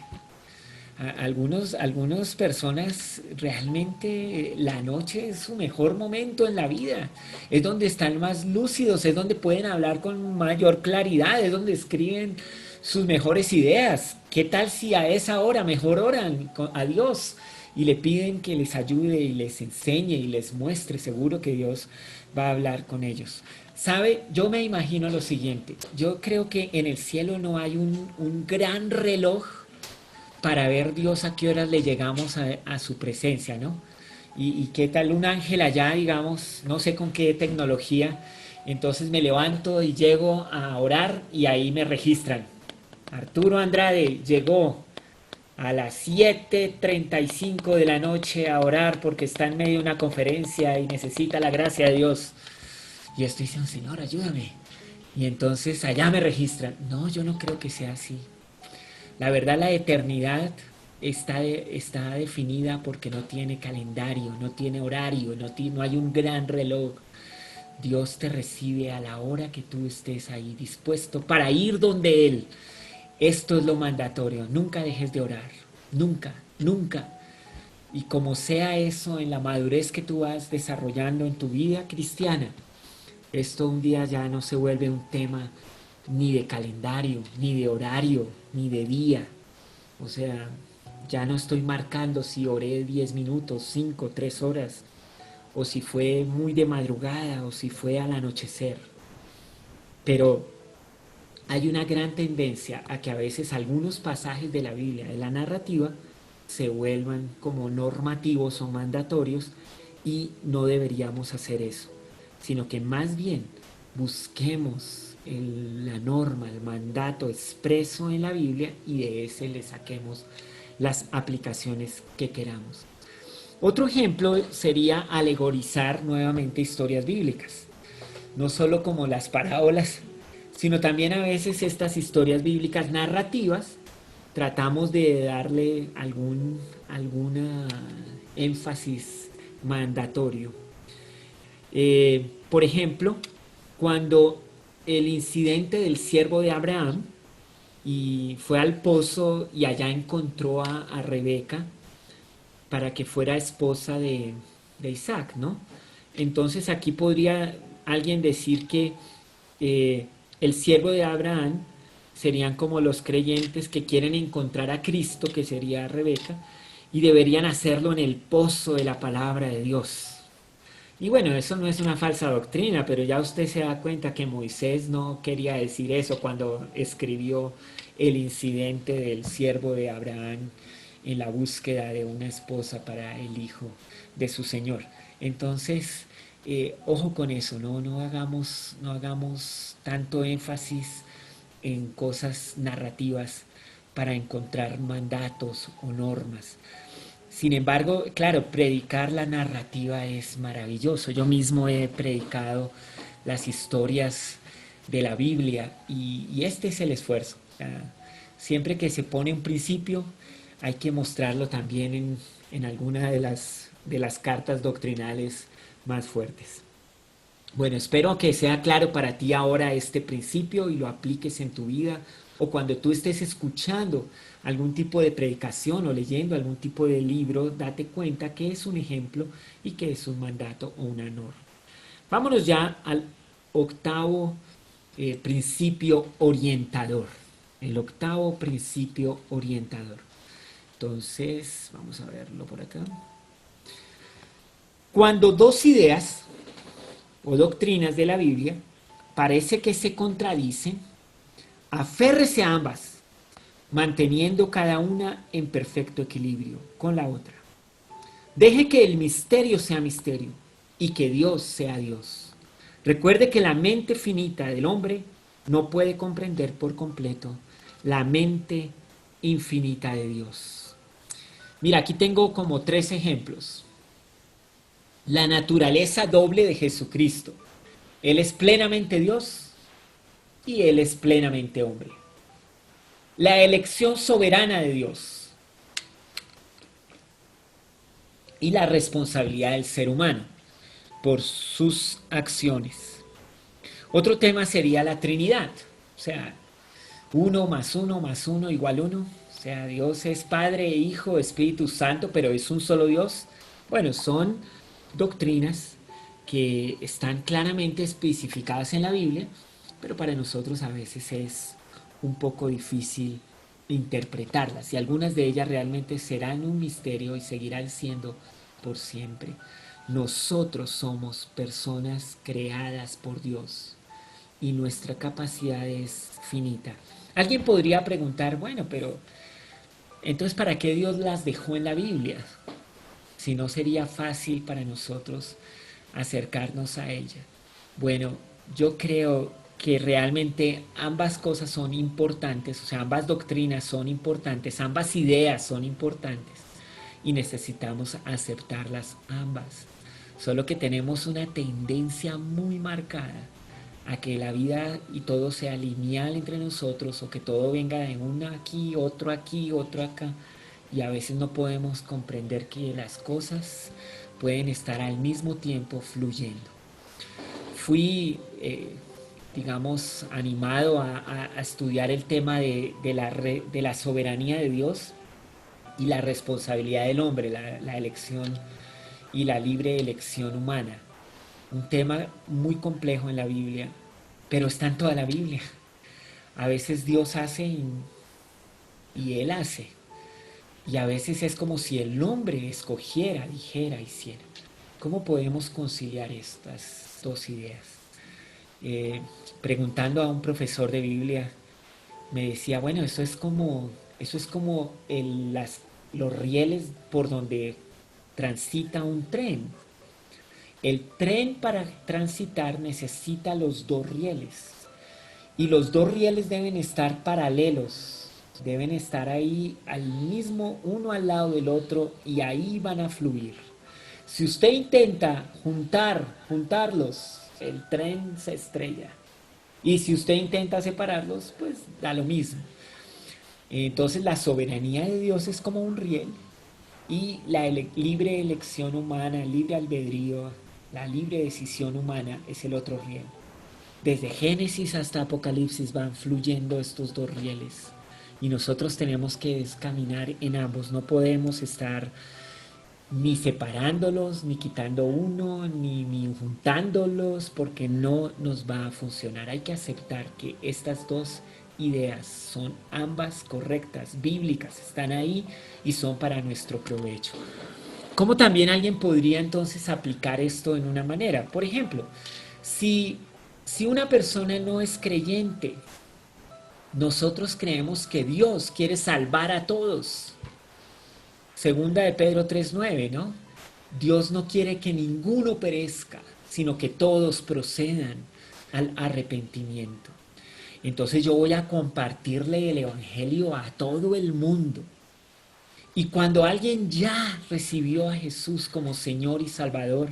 Algunas personas realmente la noche es su mejor momento en la vida, es donde están más lúcidos, es donde pueden hablar con mayor claridad, es donde escriben sus mejores ideas. ¿Qué tal si a esa hora mejor oran a Dios y le piden que les ayude y les enseñe y les muestre? Seguro que Dios va a hablar con ellos. ¿Sabe? Yo me imagino lo siguiente, yo creo que en el cielo no hay un gran reloj para ver Dios a qué horas le llegamos a su presencia, ¿no? Y qué tal un ángel allá, digamos, no sé con qué tecnología, entonces me levanto y llego a orar y ahí me registran. Arturo Andrade llegó a las 7:35 de la noche a orar porque está en medio de una conferencia y necesita la gracia de Dios. Y estoy diciendo, Señor, ayúdame. Y entonces allá me registran. No, yo no creo que sea así. La verdad, la eternidad está definida porque no tiene calendario, no tiene horario, no hay un gran reloj. Dios te recibe a la hora que tú estés ahí dispuesto para ir donde Él. Esto es lo mandatorio. Nunca dejes de orar. Nunca, nunca. Y como sea eso en la madurez que tú vas desarrollando en tu vida cristiana, esto un día ya no se vuelve un tema ni de calendario, ni de horario, ni de día. O sea, ya no estoy marcando si oré 10 minutos, 5, 3 horas, o si fue muy de madrugada, o si fue al anochecer. Pero hay una gran tendencia a que a veces algunos pasajes de la Biblia, de la narrativa, se vuelvan como normativos o mandatorios, y no deberíamos hacer eso, sino que más bien busquemos la norma, el mandato expreso en la Biblia y de ese le saquemos las aplicaciones que queramos. Otro ejemplo sería alegorizar nuevamente historias bíblicas, no solo como las parábolas, sino también a veces estas historias bíblicas narrativas tratamos de darle alguna énfasis mandatorio. Por ejemplo, cuando el incidente del siervo de Abraham y fue al pozo y allá encontró a Rebeca para que fuera esposa de Isaac, ¿no? Entonces aquí podría alguien decir que el siervo de Abraham serían como los creyentes que quieren encontrar a Cristo, que sería Rebeca, y deberían hacerlo en el pozo de la palabra de Dios. Y bueno, eso no es una falsa doctrina, pero ya usted se da cuenta que Moisés no quería decir eso cuando escribió el incidente del siervo de Abraham en la búsqueda de una esposa para el hijo de su señor. Entonces, ojo con eso, no hagamos tanto énfasis en cosas narrativas para encontrar mandatos o normas. Sin embargo, claro, predicar la narrativa es maravilloso. Yo mismo he predicado las historias de la Biblia y este es el esfuerzo. Siempre que se pone un principio, hay que mostrarlo también en alguna de las cartas doctrinales más fuertes. Bueno, espero que sea claro para ti ahora este principio y lo apliques en tu vida, o cuando tú estés escuchando algún tipo de predicación o leyendo algún tipo de libro, date cuenta que es un ejemplo y que es un mandato o una norma. Vámonos ya al octavo principio orientador. El octavo principio orientador. Entonces, vamos a verlo por acá. Cuando dos ideas o doctrinas de la Biblia parece que se contradicen, aférrese a ambas, manteniendo cada una en perfecto equilibrio con la otra. Deje que el misterio sea misterio y que Dios sea Dios. Recuerde que la mente finita del hombre no puede comprender por completo la mente infinita de Dios. Mira, aquí tengo como 3 ejemplos. La naturaleza doble de Jesucristo. Él es plenamente Dios y Él es plenamente hombre. La elección soberana de Dios y la responsabilidad del ser humano por sus acciones. Otro tema sería la Trinidad, o sea, 1 más 1 más 1 igual 1. O sea, Dios es Padre, Hijo, Espíritu Santo, pero es un solo Dios. Bueno, son doctrinas que están claramente especificadas en la Biblia, pero para nosotros a veces es un poco difícil interpretarlas, y algunas de ellas realmente serán un misterio y seguirán siendo por siempre. Nosotros somos personas creadas por Dios y nuestra capacidad es finita. Alguien podría preguntar, bueno, pero entonces ¿para qué Dios las dejó en la Biblia? Si no sería fácil para nosotros acercarnos a ella. Bueno, yo creo que realmente ambas cosas son importantes, o sea, ambas doctrinas son importantes, ambas ideas son importantes y necesitamos aceptarlas ambas. Solo que tenemos una tendencia muy marcada a que la vida y todo sea lineal entre nosotros, o que todo venga de uno aquí, otro acá, y a veces no podemos comprender que las cosas pueden estar al mismo tiempo fluyendo. Fui, digamos, animado a estudiar el tema de la soberanía de Dios y la responsabilidad del hombre, la elección y la libre elección humana. Un tema muy complejo en la Biblia, pero está en toda la Biblia. A veces Dios hace y Él hace. Y a veces es como si el hombre escogiera, dijera, hiciera. ¿Cómo podemos conciliar estas dos ideas? Preguntando a un profesor de Biblia, me decía, bueno, eso es como los rieles por donde transita un tren. El tren para transitar necesita los 2 rieles, y los 2 rieles deben estar paralelos, deben estar ahí al mismo, uno al lado del otro, y ahí van a fluir. Si usted intenta juntarlos, el tren se estrella, y si usted intenta separarlos, pues da lo mismo. Entonces la soberanía de Dios es como un riel, y la libre elección humana, el libre albedrío, la libre decisión humana es el otro riel. Desde Génesis hasta Apocalipsis van fluyendo estos 2 rieles, y nosotros tenemos que caminar en ambos. No podemos estar ni separándolos, ni quitando uno, ni juntándolos, porque no nos va a funcionar. Hay que aceptar que estas 2 ideas son ambas correctas, bíblicas, están ahí y son para nuestro provecho. ¿Cómo también alguien podría entonces aplicar esto en una manera? Por ejemplo, si una persona no es creyente, nosotros creemos que Dios quiere salvar a todos. Segunda de Pedro 3:9, ¿no? Dios no quiere que ninguno perezca, sino que todos procedan al arrepentimiento. Entonces yo voy a compartirle el Evangelio a todo el mundo. Y cuando alguien ya recibió a Jesús como Señor y Salvador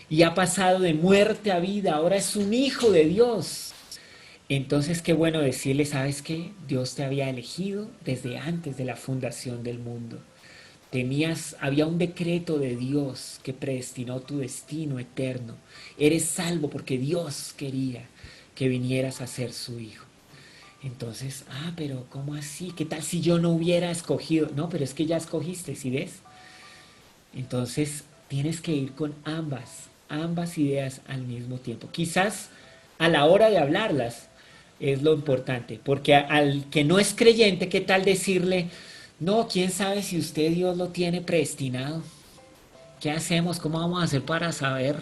y ha pasado de muerte a vida, ahora es un hijo de Dios. Entonces qué bueno decirle, ¿sabes qué? Dios te había elegido desde antes de la fundación del mundo. Había un decreto de Dios que predestinó tu destino eterno. Eres salvo porque Dios quería que vinieras a ser su hijo. Entonces, pero ¿cómo así? ¿Qué tal si yo no hubiera escogido? No, pero es que ya escogiste, ¿sí ves? Entonces, tienes que ir con ambas ideas al mismo tiempo. Quizás a la hora de hablarlas es lo importante, porque al que no es creyente, ¿qué tal decirle, no, quién sabe si usted Dios lo tiene predestinado? ¿Qué hacemos? ¿Cómo vamos a hacer para saber?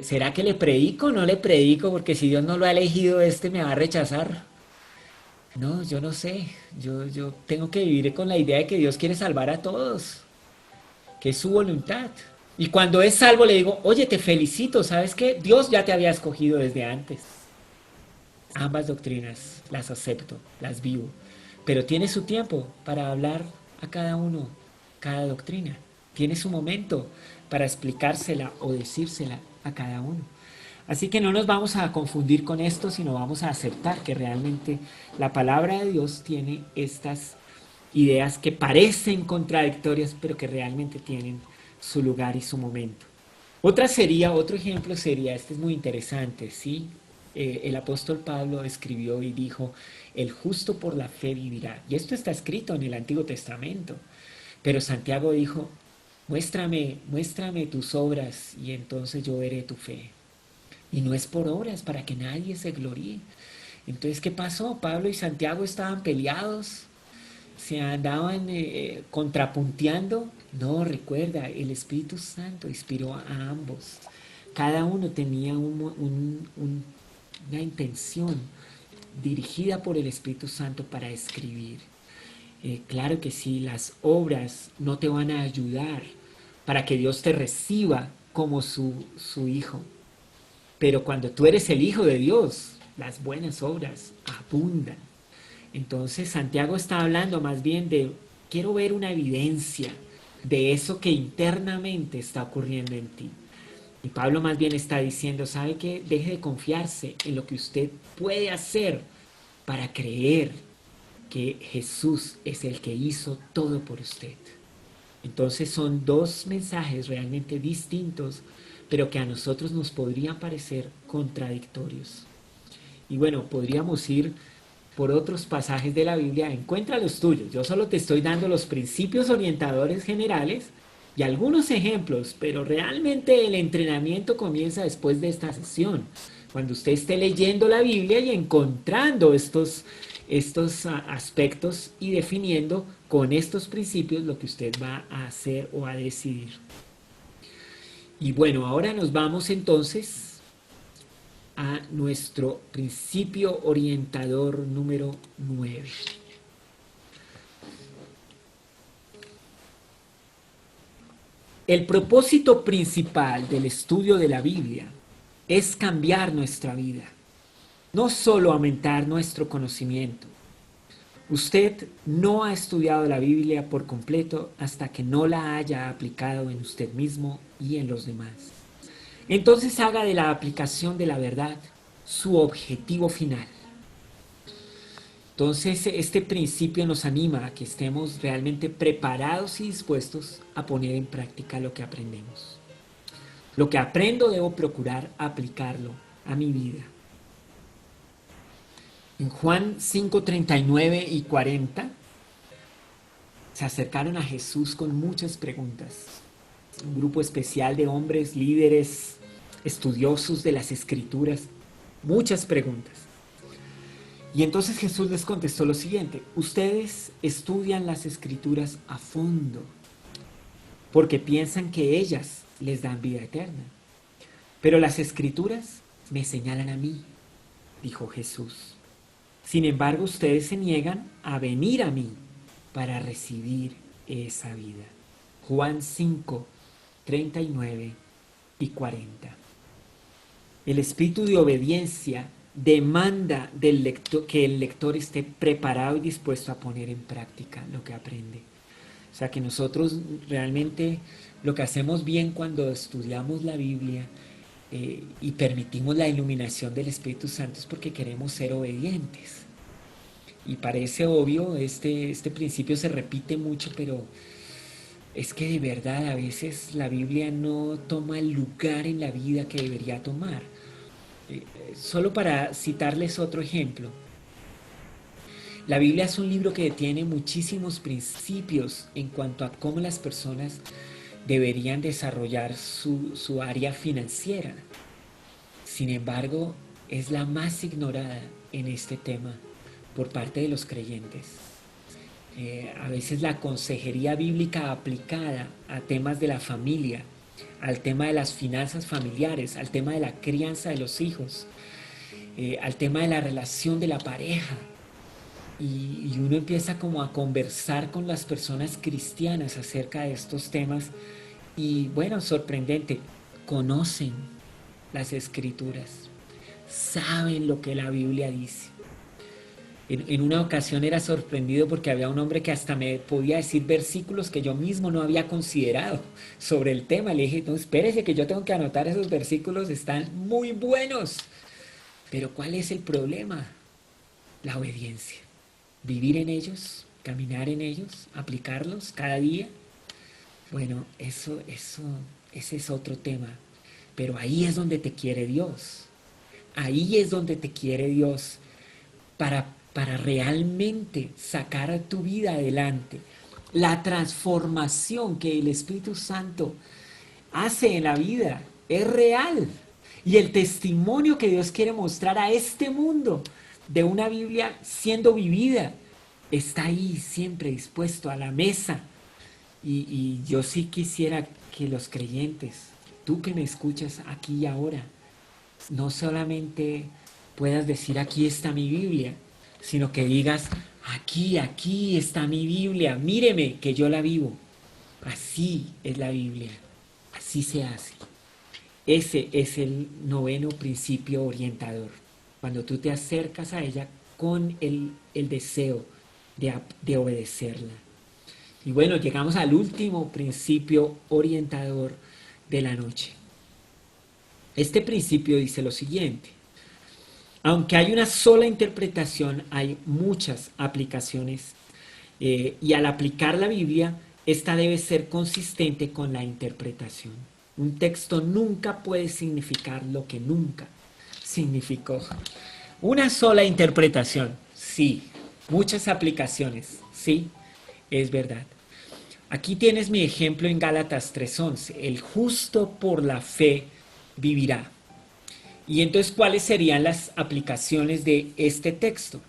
¿Será que le predico o no le predico? Porque si Dios no lo ha elegido, me va a rechazar. No, yo no sé. Yo tengo que vivir con la idea de que Dios quiere salvar a todos, que es su voluntad. Y cuando es salvo le digo, oye, te felicito, ¿sabes qué? Dios ya te había escogido desde antes. Ambas doctrinas las acepto, las vivo. Pero tiene su tiempo para hablar a cada uno, cada doctrina. Tiene su momento para explicársela o decírsela a cada uno. Así que no nos vamos a confundir con esto, sino vamos a aceptar que realmente la palabra de Dios tiene estas ideas que parecen contradictorias, pero que realmente tienen su lugar y su momento. Otro ejemplo sería, este es muy interesante, ¿sí? El apóstol Pablo escribió y dijo, el justo por la fe vivirá. Y esto está escrito en el Antiguo Testamento. Pero Santiago dijo, muéstrame tus obras y entonces yo veré tu fe. Y no es por obras para que nadie se gloríe. Entonces, ¿qué pasó? Pablo y Santiago estaban peleados, se andaban contrapunteando. No, recuerda, el Espíritu Santo inspiró a ambos. Cada uno tenía una intención dirigida por el Espíritu Santo para escribir. Claro que sí, las obras no te van a ayudar para que Dios te reciba como su hijo. Pero cuando tú eres el hijo de Dios, las buenas obras abundan. Entonces Santiago está hablando más bien de, quiero ver una evidencia de eso que internamente está ocurriendo en ti. Y Pablo más bien está diciendo, ¿sabe qué? Deje de confiarse en lo que usted puede hacer para creer que Jesús es el que hizo todo por usted. Entonces son dos mensajes realmente distintos, pero que a nosotros nos podrían parecer contradictorios. Y bueno, podríamos ir por otros pasajes de la Biblia. Encuentra los tuyos. Yo solo te estoy dando los principios orientadores generales y algunos ejemplos, pero realmente el entrenamiento comienza después de esta sesión, cuando usted esté leyendo la Biblia y encontrando estos aspectos y definiendo con estos principios lo que usted va a hacer o a decidir. Y bueno, ahora nos vamos entonces a nuestro principio orientador número 9. El propósito principal del estudio de la Biblia es cambiar nuestra vida, no solo aumentar nuestro conocimiento. Usted no ha estudiado la Biblia por completo hasta que no la haya aplicado en usted mismo y en los demás. Entonces haga de la aplicación de la verdad su objetivo final. Entonces este principio nos anima a que estemos realmente preparados y dispuestos a poner en práctica lo que aprendemos. Lo que aprendo debo procurar aplicarlo a mi vida. En Juan 5:39 y 40 se acercaron a Jesús con muchas preguntas. Un grupo especial de hombres, líderes, estudiosos de las Escrituras, muchas preguntas. Y entonces Jesús les contestó lo siguiente: ustedes estudian las Escrituras a fondo. porque piensan que ellas les dan vida eterna. Pero las Escrituras me señalan a mí, dijo Jesús. Sin embargo, ustedes se niegan a venir a mí para recibir esa vida. Juan 5, 39 y 40. El espíritu de obediencia demanda del lector, que el lector esté preparado y dispuesto a poner en práctica lo que aprende. O sea que nosotros realmente lo que hacemos bien cuando estudiamos la Biblia y permitimos la iluminación del Espíritu Santo es porque queremos ser obedientes. Y parece obvio, este principio se repite mucho, pero es que de verdad a veces la Biblia no toma el lugar en la vida que debería tomar. Solo para citarles otro ejemplo. La Biblia es un libro que tiene muchísimos principios en cuanto a cómo las personas deberían desarrollar su área financiera. Sin embargo, es la más ignorada en este tema por parte de los creyentes. A veces la consejería bíblica aplicada a temas de la familia, al tema de las finanzas familiares, al tema de la crianza de los hijos, al tema de la relación de la pareja. Y uno empieza como a conversar con las personas cristianas acerca de estos temas y bueno, sorprendente, conocen las Escrituras, saben lo que la Biblia dice. En una ocasión era sorprendido porque había un hombre que hasta me podía decir versículos que yo mismo no había considerado sobre el tema. Le dije, no, espérese que yo tengo que anotar esos versículos, están muy buenos. Pero ¿cuál es el problema? La obediencia. Vivir en ellos, caminar en ellos, aplicarlos cada día. Bueno, ese es otro tema. Pero ahí es donde te quiere Dios. Ahí es donde te quiere Dios para realmente sacar a tu vida adelante. La transformación que el Espíritu Santo hace en la vida es real. Y el testimonio que Dios quiere mostrar a este mundo de una Biblia siendo vivida está ahí siempre dispuesto a la mesa. Y yo sí quisiera que los creyentes, tú que me escuchas aquí y ahora, no solamente puedas decir aquí está mi Biblia, sino que digas aquí está mi Biblia, míreme que yo la vivo. Así es la Biblia, así se hace. Ese es el noveno principio orientador. Cuando tú te acercas a ella con el deseo de obedecerla. Y bueno, llegamos al último principio orientador de la noche. Este principio dice lo siguiente: aunque hay una sola interpretación, hay muchas aplicaciones y al aplicar la Biblia, esta debe ser consistente con la interpretación. Un texto nunca puede significar lo que nunca significó. Una sola interpretación, sí. Muchas aplicaciones, sí, es verdad. Aquí tienes mi ejemplo en Gálatas 3:11. El justo por la fe vivirá. Y entonces, ¿cuáles serían las aplicaciones de este texto?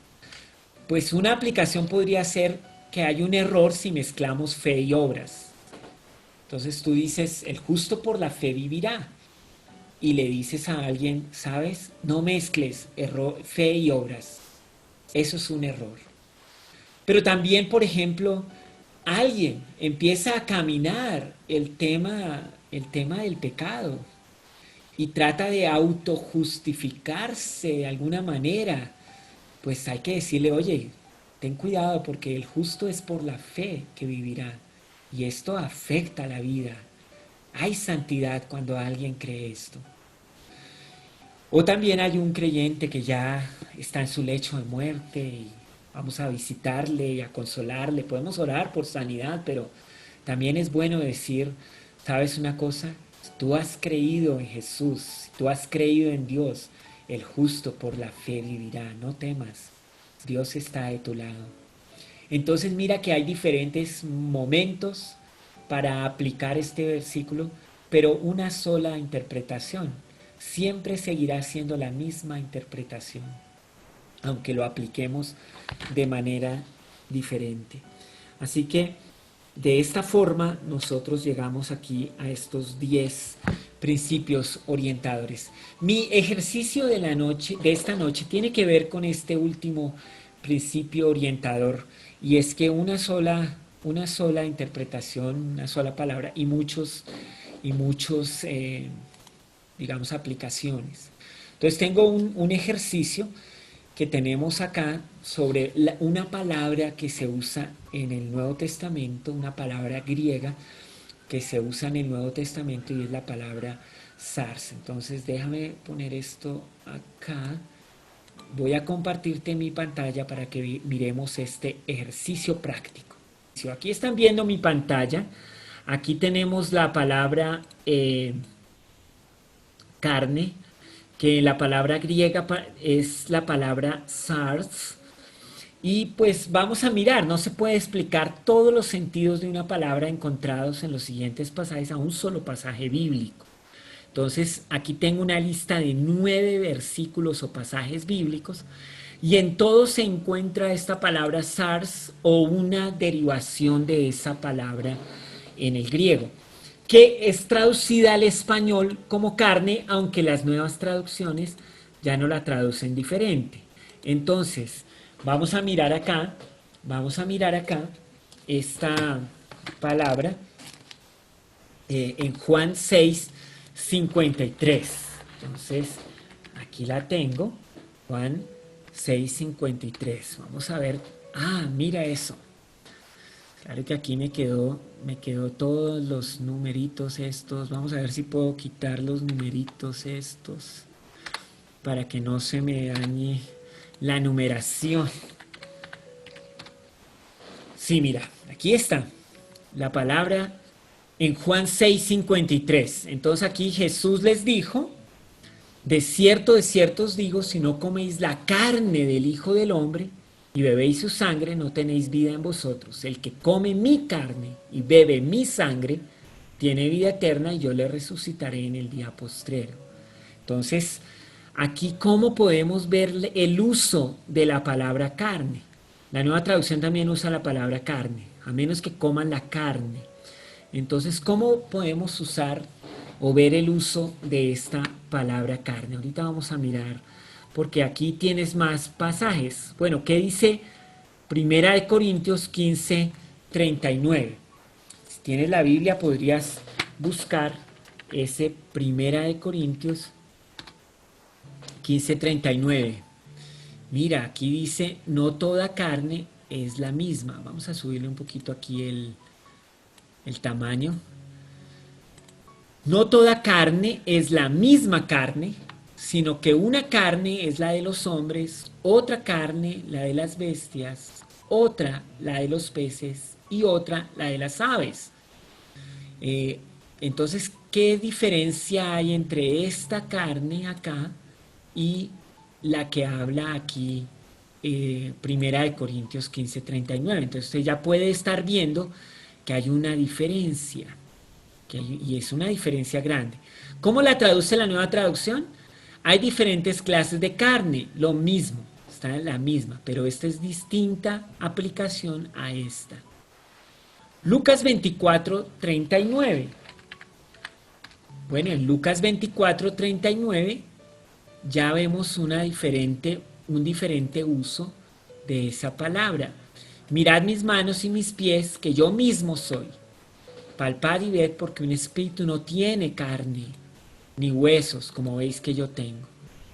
Pues una aplicación podría ser que hay un error si mezclamos fe y obras. Entonces tú dices, el justo por la fe vivirá. Y le dices a alguien, ¿sabes? No mezcles fe y obras. Eso es un error. Pero también, por ejemplo, alguien empieza a caminar el tema del pecado y trata de autojustificarse de alguna manera, pues hay que decirle, oye, ten cuidado porque el justo es por la fe que vivirá. Y esto afecta la vida. Hay santidad cuando alguien cree esto. O también hay un creyente que ya está en su lecho de muerte y vamos a visitarle y a consolarle. Podemos orar por sanidad, pero también es bueno decir, ¿sabes una cosa? Tú has creído en Jesús, tú has creído en Dios, el justo por la fe vivirá, no temas, Dios está de tu lado. Entonces mira que hay diferentes momentos para aplicar este versículo, pero una sola interpretación. Siempre seguirá siendo la misma interpretación, aunque lo apliquemos de manera diferente. Así que de esta forma nosotros llegamos aquí a estos 10 principios orientadores. Mi ejercicio de esta noche tiene que ver con este último principio orientador, y es que una sola interpretación, una sola palabra y muchos digamos, aplicaciones. Entonces tengo un ejercicio que tenemos acá sobre una palabra que se usa en el Nuevo Testamento, una palabra griega que se usa en el Nuevo Testamento, y es la palabra SARS. Entonces déjame poner esto acá. Voy a compartirte mi pantalla para que miremos este ejercicio práctico. Aquí están viendo mi pantalla. Aquí tenemos la palabra carne, que la palabra griega es la palabra SARS. Y pues vamos a mirar, no se puede explicar todos los sentidos de una palabra encontrados en los siguientes pasajes a un solo pasaje bíblico. Entonces aquí tengo una lista de 9 versículos o pasajes bíblicos, y en todos se encuentra esta palabra SARS o una derivación de esa palabra en el griego, que es traducida al español como carne, aunque las nuevas traducciones ya no la traducen diferente. Entonces, vamos a mirar acá esta palabra en Juan 6:53. Entonces, aquí la tengo, Juan 6:53. Vamos a ver, mira eso. Claro que aquí me quedó todos los numeritos estos. Vamos a ver si puedo quitar los numeritos estos para que no se me dañe la numeración. Sí, mira, aquí está la palabra en Juan 6:53. Entonces aquí Jesús les dijo: de cierto os digo, si no coméis la carne del Hijo del Hombre y bebéis su sangre, no tenéis vida en vosotros. El que come mi carne y bebe mi sangre tiene vida eterna, y yo le resucitaré en el día postrero. Entonces, aquí, ¿cómo podemos ver el uso de la palabra carne? La Nueva Traducción también usa la palabra carne, a menos que coman la carne. Entonces, ¿cómo podemos usar o ver el uso de esta palabra carne? Ahorita vamos a mirar, porque aquí tienes más pasajes. Bueno, ¿qué dice 1 Corintios 15:39? Si tienes la Biblia, podrías buscar ese 1 Corintios 15:39. Mira, aquí dice: no toda carne es la misma. Vamos a subirle un poquito aquí el tamaño. No toda carne es la misma carne, sino que una carne es la de los hombres, otra carne la de las bestias, otra la de los peces y otra la de las aves. Entonces, ¿qué diferencia hay entre esta carne acá y la que habla aquí 1 Corintios 15:39? Entonces usted ya puede estar viendo que hay una diferencia, y es una diferencia grande. ¿Cómo la traduce la Nueva Traducción? Hay diferentes clases de carne, lo mismo, está en la misma, pero esta es distinta aplicación a esta. Lucas 24:39. Bueno, en Lucas 24:39 ya vemos un diferente uso de esa palabra. Mirad mis manos y mis pies, que yo mismo soy. Palpad y ved, porque un espíritu no tiene carne, ni huesos, como veis que yo tengo.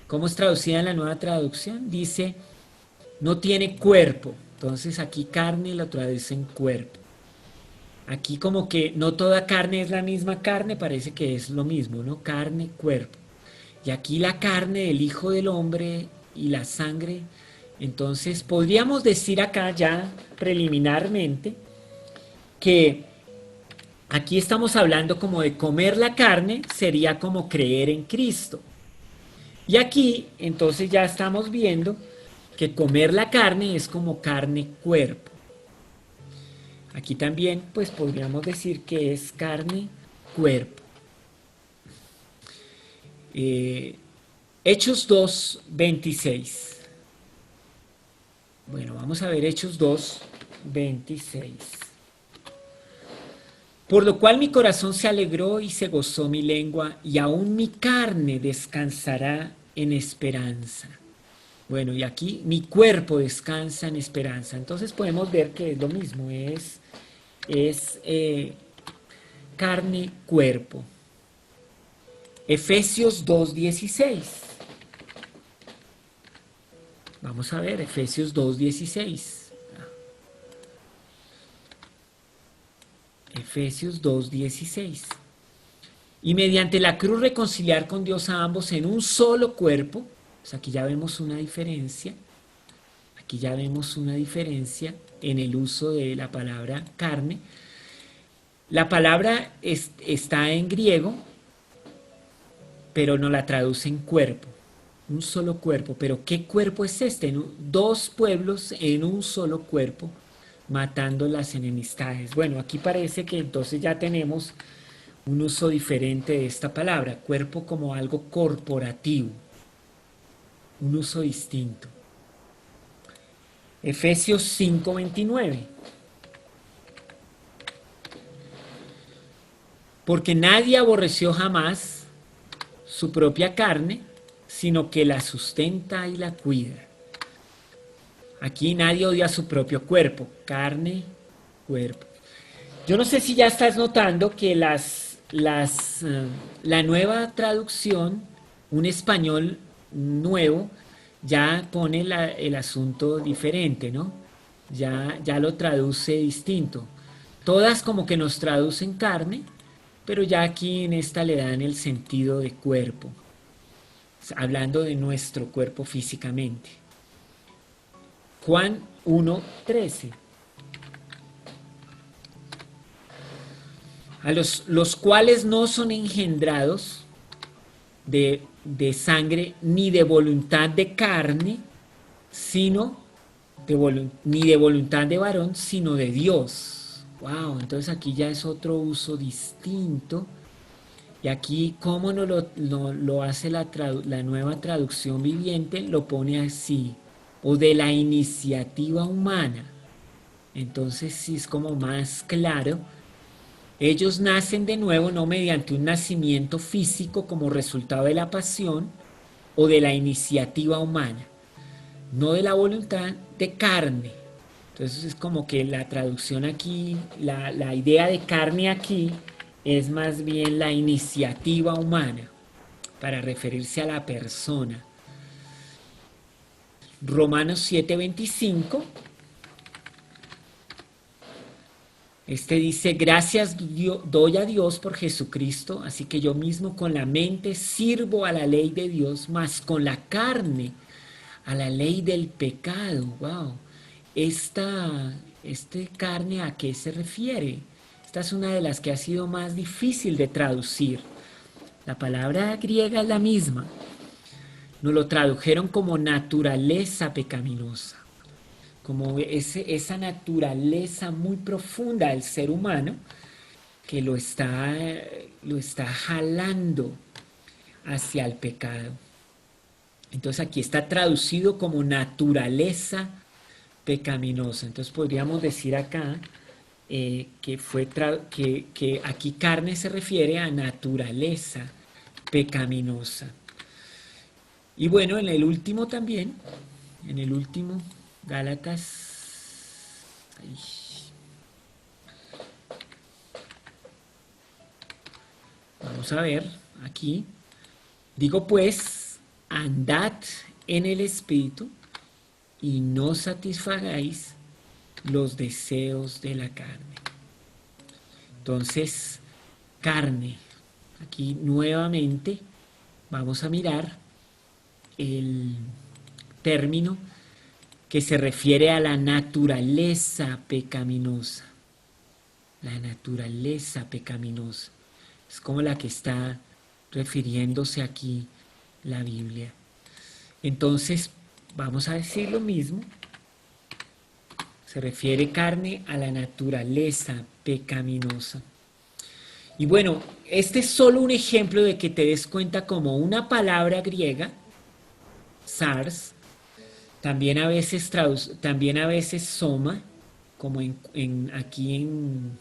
¿Cómo es traducida en la Nueva Traducción? Dice: no tiene cuerpo. Entonces aquí carne lo traducen cuerpo. Aquí como que no toda carne es la misma carne, parece que es lo mismo, ¿no? Carne, cuerpo. Y aquí la carne del Hijo del Hombre y la sangre. Entonces podríamos decir acá ya preliminarmente que aquí estamos hablando como de comer la carne, sería como creer en Cristo. Y aquí entonces ya estamos viendo que comer la carne es como carne cuerpo. Aquí también pues podríamos decir que es carne cuerpo. Hechos 2:26. Bueno, vamos a ver Hechos 2:26. Por lo cual mi corazón se alegró y se gozó mi lengua, y aún mi carne descansará en esperanza. Bueno, y aquí mi cuerpo descansa en esperanza. Entonces podemos ver que es lo mismo, es carne, cuerpo. Efesios 2:16. Vamos a ver, Efesios 2:16. Efesios 2:16. Y mediante la cruz reconciliar con Dios a ambos en un solo cuerpo. Pues aquí ya vemos una diferencia. Aquí ya vemos una diferencia en el uso de la palabra carne. La palabra está en griego, pero no la traduce en cuerpo. Un solo cuerpo. Pero ¿qué cuerpo es este? Dos pueblos en un solo cuerpo, matando las enemistades. Bueno, aquí parece que entonces ya tenemos un uso diferente de esta palabra, cuerpo como algo corporativo, un uso distinto. Efesios 5:29. Porque nadie aborreció jamás su propia carne, sino que la sustenta y la cuida. Aquí nadie odia su propio cuerpo, carne, cuerpo. Yo no sé si ya estás notando que la nueva traducción, un español nuevo, ya pone el asunto diferente, ¿no? Ya lo traduce distinto. Todas como que nos traducen carne, pero ya aquí en esta le dan el sentido de cuerpo, hablando de nuestro cuerpo físicamente. Juan 1:13. A los cuales no son engendrados de sangre ni de voluntad de carne, sino ni de voluntad de varón, sino de Dios. Wow, entonces aquí ya es otro uso distinto. Y aquí, ¿cómo no lo hace la nueva traducción viviente? Lo pone así, o de la iniciativa humana. Entonces sí es como más claro. Ellos nacen de nuevo no mediante un nacimiento físico como resultado de la pasión o de la iniciativa humana, no de la voluntad de carne. Entonces es como que la traducción aquí, la idea de carne aquí es más bien la iniciativa humana para referirse a la persona. Romanos 7:25. Dice, gracias doy a Dios por Jesucristo, así que yo mismo con la mente sirvo a la ley de Dios, mas con la carne a la ley del pecado. Wow. Esta carne, ¿a qué se refiere? Esta es una de las que ha sido más difícil de traducir. La palabra griega es la misma. Nos lo tradujeron como naturaleza pecaminosa, como esa naturaleza muy profunda del ser humano que lo está jalando hacia el pecado. Entonces aquí está traducido como naturaleza pecaminosa. Entonces podríamos decir acá que aquí carne se refiere a naturaleza pecaminosa. Y bueno, en el último también, Gálatas. Ahí. Vamos a ver aquí. Digo pues, andad en el Espíritu y no satisfagáis los deseos de la carne. Entonces, carne. Aquí nuevamente vamos a mirar el término que se refiere a la naturaleza pecaminosa. La naturaleza pecaminosa. Es como la que está refiriéndose aquí la Biblia. Entonces, vamos a decir lo mismo. Se refiere carne a la naturaleza pecaminosa. Y bueno, este es solo un ejemplo de que te des cuenta como una palabra griega, sars, también a veces soma, como aquí en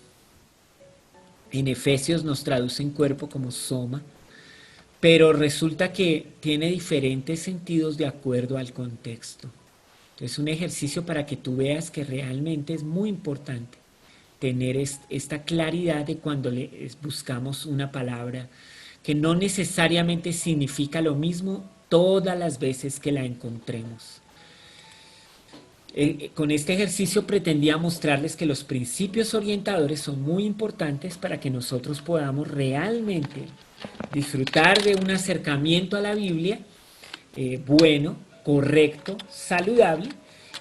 En Efesios nos traducen cuerpo como soma, pero resulta que tiene diferentes sentidos de acuerdo al contexto. Entonces, un ejercicio para que tú veas que realmente es muy importante tener esta claridad de cuando buscamos una palabra que no necesariamente significa lo mismo todas las veces que la encontremos. Con este ejercicio pretendía mostrarles que los principios orientadores son muy importantes para que nosotros podamos realmente disfrutar de un acercamiento a la Biblia bueno, correcto, saludable,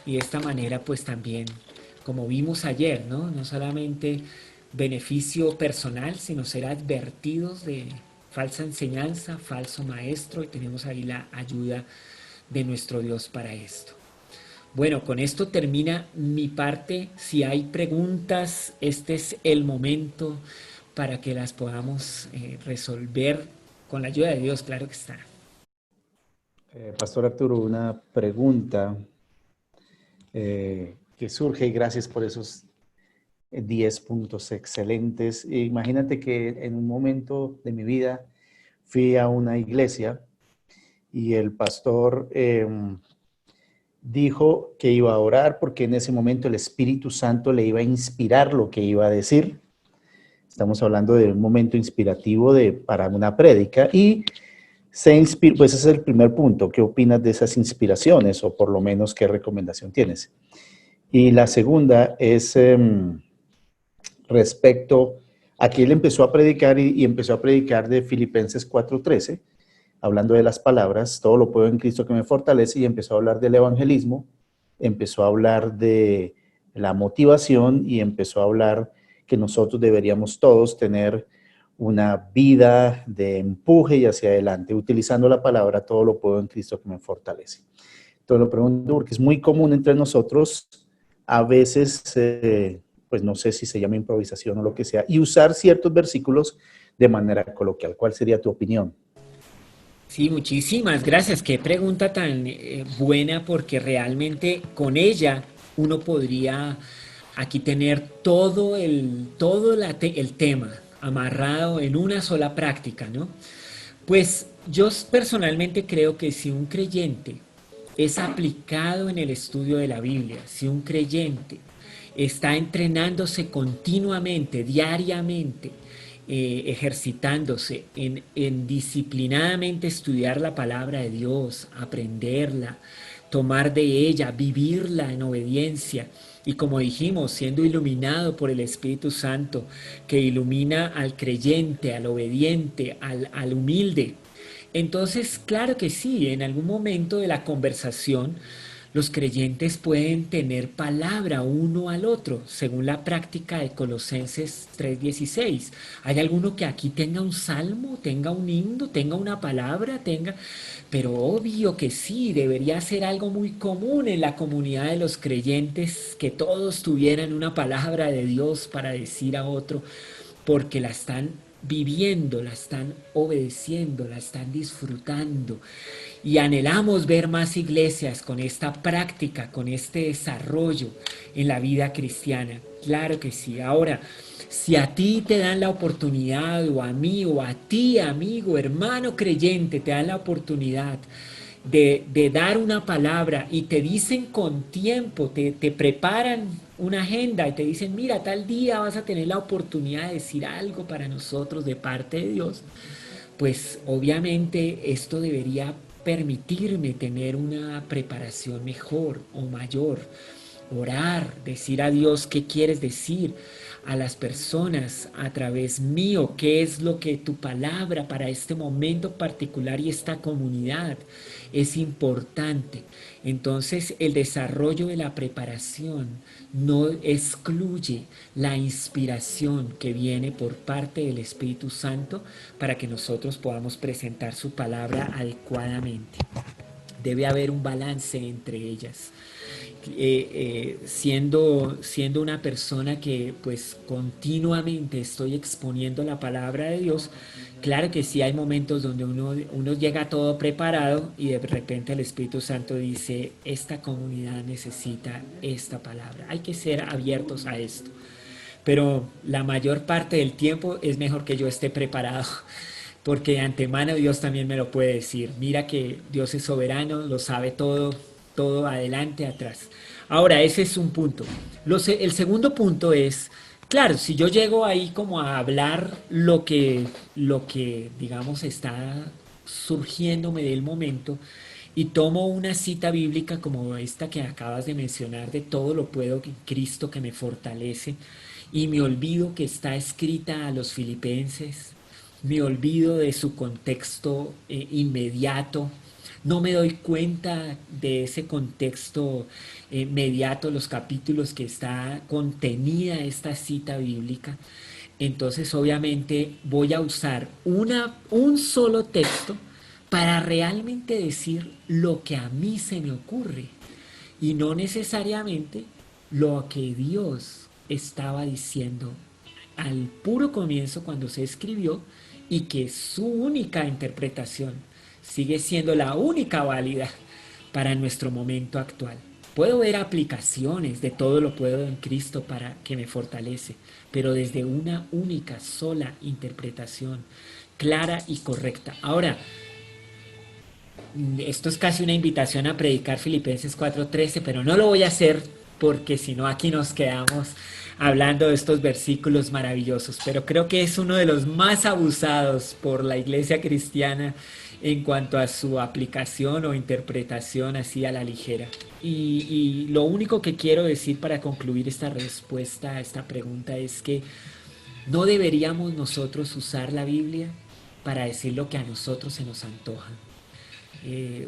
y de esta manera pues también, como vimos ayer, no solamente beneficio personal, sino ser advertidos de falsa enseñanza, falso maestro, y tenemos ahí la ayuda de nuestro Dios para esto. Bueno, con esto termina mi parte. Si hay preguntas, este es el momento para que las podamos resolver con la ayuda de Dios, claro que está. Pastor Arturo, una pregunta que surge, y gracias por esos 10 puntos excelentes. Imagínate que en un momento de mi vida fui a una iglesia y el pastor dijo que iba a orar porque en ese momento el Espíritu Santo le iba a inspirar lo que iba a decir. Estamos hablando de un momento inspirativo para una prédica y pues ese es el primer punto. ¿Qué opinas de esas inspiraciones o por lo menos qué recomendación tienes? Y la segunda es respecto a que él empezó a predicar y empezó a predicar de Filipenses 4:13, hablando de las palabras, todo lo puedo en Cristo que me fortalece, y empezó a hablar del evangelismo, empezó a hablar de la motivación y empezó a hablar que nosotros deberíamos todos tener una vida de empuje y hacia adelante, utilizando la palabra, todo lo puedo en Cristo que me fortalece. Entonces lo pregunto porque es muy común entre nosotros, a veces, pues no sé si se llama improvisación o lo que sea, y usar ciertos versículos de manera coloquial. ¿Cuál sería tu opinión? Sí, muchísimas gracias. Qué pregunta tan buena, porque realmente con ella uno podría aquí tener el tema amarrado en una sola práctica, ¿no? Pues yo personalmente creo que si un creyente es aplicado en el estudio de la Biblia, si un creyente está entrenándose continuamente, diariamente, ejercitándose en disciplinadamente estudiar la palabra de Dios, aprenderla, tomar de ella, vivirla en obediencia, y como dijimos, siendo iluminado por el Espíritu Santo, que ilumina al creyente, al obediente, al humilde. Entonces, claro que sí, en algún momento de la conversación, los creyentes pueden tener palabra uno al otro, según la práctica de Colosenses 3:16. ¿Hay alguno que aquí tenga un salmo, tenga un himno, tenga una palabra, Pero obvio que sí, debería ser algo muy común en la comunidad de los creyentes que todos tuvieran una palabra de Dios para decir a otro, porque la están viviendo, la están obedeciendo, la están disfrutando. Y anhelamos ver más iglesias con esta práctica, con este desarrollo en la vida cristiana. Claro que sí. Ahora, si a ti te dan la oportunidad, o a mí, o a ti, amigo, hermano creyente, te dan la oportunidad de dar una palabra y te dicen con tiempo, te preparan una agenda y te dicen, mira, tal día vas a tener la oportunidad de decir algo para nosotros de parte de Dios, pues obviamente esto debería permitirme tener una preparación mejor o mayor, orar, decir a Dios qué quieres decir a las personas a través mío, qué es lo que tu palabra para este momento particular y esta comunidad es importante. Entonces el desarrollo de la preparación no excluye la inspiración que viene por parte del Espíritu Santo para que nosotros podamos presentar su palabra adecuadamente. Debe haber un balance entre ellas. Siendo una persona que pues continuamente estoy exponiendo la palabra de Dios, claro que sí hay momentos donde uno llega todo preparado y de repente el Espíritu Santo dice, esta comunidad necesita esta palabra. Hay que ser abiertos a esto. pero la mayor parte del tiempo es mejor que yo esté preparado, porque de antemano Dios también me lo puede decir. Mira que Dios es soberano, lo sabe todo, todo adelante, atrás. Ahora, ese es un punto. El segundo punto es, claro, si yo llego ahí como a hablar lo que digamos, está surgiéndome del momento y tomo una cita bíblica como esta que acabas de mencionar, de todo lo puedo en Cristo que me fortalece, y me olvido que está escrita a los filipenses, me olvido de su contexto inmediato, no me doy cuenta de ese contexto inmediato, los capítulos que está contenida esta cita bíblica. Entonces obviamente voy a usar un solo texto para realmente decir lo que a mí se me ocurre y no necesariamente lo que Dios estaba diciendo al puro comienzo cuando se escribió, y que su única interpretación sigue siendo la única válida para nuestro momento actual. Puedo ver aplicaciones de todo lo puedo en Cristo para que me fortalece, pero desde una única sola interpretación clara y correcta. Ahora, esto es casi una invitación a predicar Filipenses 4:13, pero no lo voy a hacer porque si no aquí nos quedamos hablando de estos versículos maravillosos, pero creo que es uno de los más abusados por la iglesia cristiana en cuanto a su aplicación o interpretación así a la ligera. Y lo único que quiero decir para concluir esta respuesta a esta pregunta es que no deberíamos nosotros usar la Biblia para decir lo que a nosotros se nos antoja.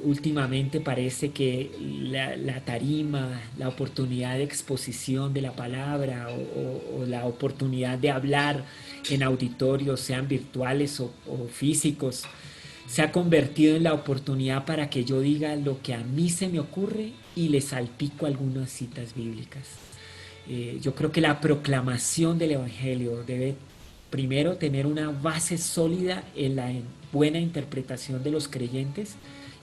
Últimamente parece que la tarima, la oportunidad de exposición de la palabra o la oportunidad de hablar en auditorios, sean virtuales o físicos, se ha convertido en la oportunidad para que yo diga lo que a mí se me ocurre y le salpico algunas citas bíblicas. Yo creo que la proclamación del Evangelio debe primero tener una base sólida en la buena interpretación de los creyentes,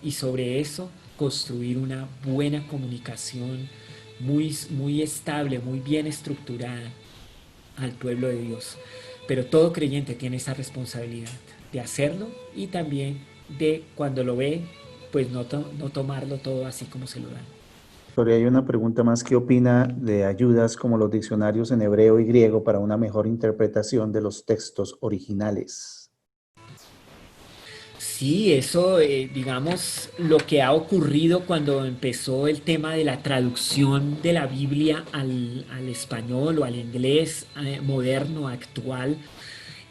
y sobre eso construir una buena comunicación muy estable, muy bien estructurada al pueblo de Dios. Pero todo creyente tiene esa responsabilidad de hacerlo y también de cuando lo ve, pues no tomarlo todo así como se lo dan. Victoria, hay una pregunta más. ¿Qué opina de ayudas como los diccionarios en hebreo y griego para una mejor interpretación de los textos originales? Sí, eso, digamos, lo que ha ocurrido cuando empezó el tema de la traducción de la Biblia al español o al inglés moderno, actual,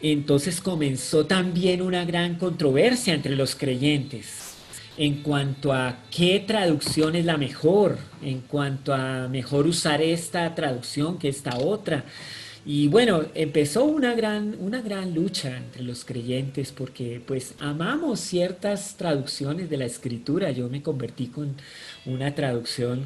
entonces comenzó también una gran controversia entre los creyentes en cuanto a qué traducción es la mejor, en cuanto a mejor usar esta traducción que esta otra. Y bueno, empezó una gran lucha entre los creyentes porque pues amamos ciertas traducciones de la escritura. Yo me convertí con una traducción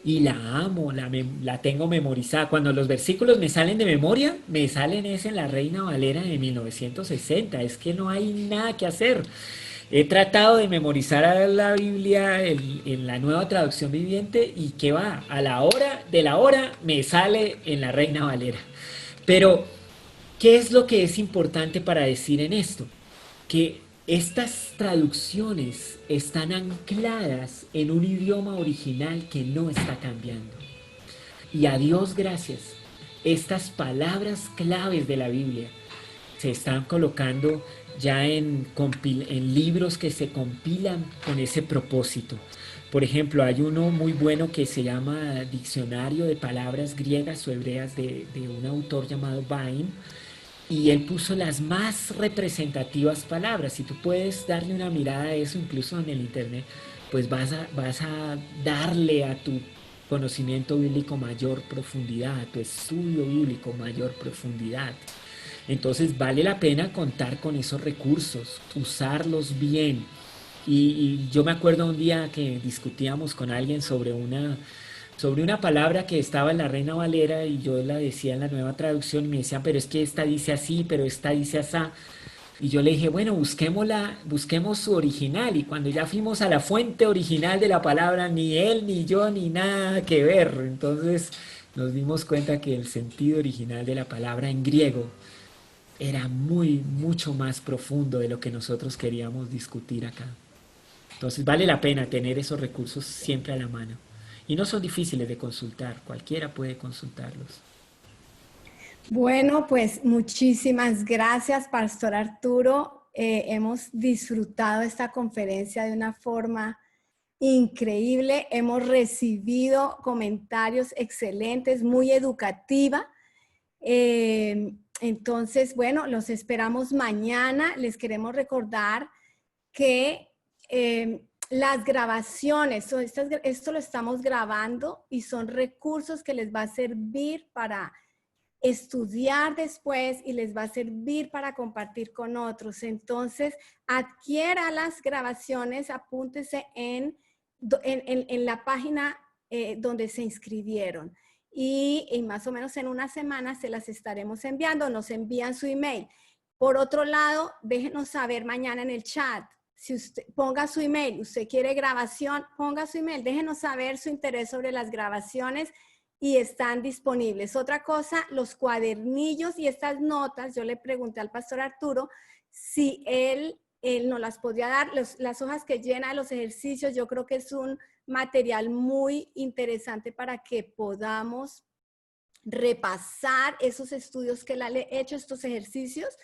y la amo, la tengo memorizada. Cuando los versículos me salen de memoria, me salen es en la Reina Valera de 1960. Es que no hay nada que hacer. He tratado de memorizar la Biblia en la nueva traducción viviente y que va, a la hora de la hora me sale en la Reina Valera. Pero, ¿qué es lo que es importante para decir en esto? Que estas traducciones están ancladas en un idioma original que no está cambiando. Y a Dios gracias, estas palabras claves de la Biblia se están colocando ya en libros que se compilan con ese propósito. Por ejemplo, hay uno muy bueno que se llama Diccionario de Palabras Griegas o Hebreas de un autor llamado Bain, y él puso las más representativas palabras. Si tú puedes darle una mirada a eso, incluso en el internet, pues vas a darle a tu conocimiento bíblico mayor profundidad, a tu estudio bíblico mayor profundidad. Entonces vale la pena contar con esos recursos, usarlos bien. Y yo me acuerdo un día que discutíamos con alguien sobre una palabra que estaba en la Reina Valera y yo la decía en la nueva traducción y me decían, pero es que esta dice así, pero esta dice así. Y yo le dije, bueno, busquemos su original. Y cuando ya fuimos a la fuente original de la palabra, ni él, ni yo, ni nada que ver. Entonces nos dimos cuenta que el sentido original de la palabra en griego era mucho más profundo de lo que nosotros queríamos discutir acá. Entonces vale la pena tener esos recursos siempre a la mano. Y no son difíciles de consultar, cualquiera puede consultarlos. Bueno, pues muchísimas gracias, Pastor Arturo. Hemos disfrutado esta conferencia de una forma increíble. Hemos recibido comentarios excelentes, muy educativa. Entonces, bueno, los esperamos mañana. Les queremos recordar que las grabaciones, esto lo estamos grabando y son recursos que les va a servir para estudiar después y les va a servir para compartir con otros. Entonces, adquiera las grabaciones, apúntese en la página donde se inscribieron. Y más o menos en una semana se las estaremos enviando, nos envían su email. Por otro lado, déjenos saber mañana en el chat. Si usted ponga su email, usted quiere grabación, ponga su email, déjenos saber su interés sobre las grabaciones y están disponibles. Otra cosa, los cuadernillos y estas notas, yo le pregunté al pastor Arturo si él nos las podría dar, las hojas que llena los ejercicios, yo creo que es un material muy interesante para que podamos repasar esos estudios que él ha hecho, estos ejercicios.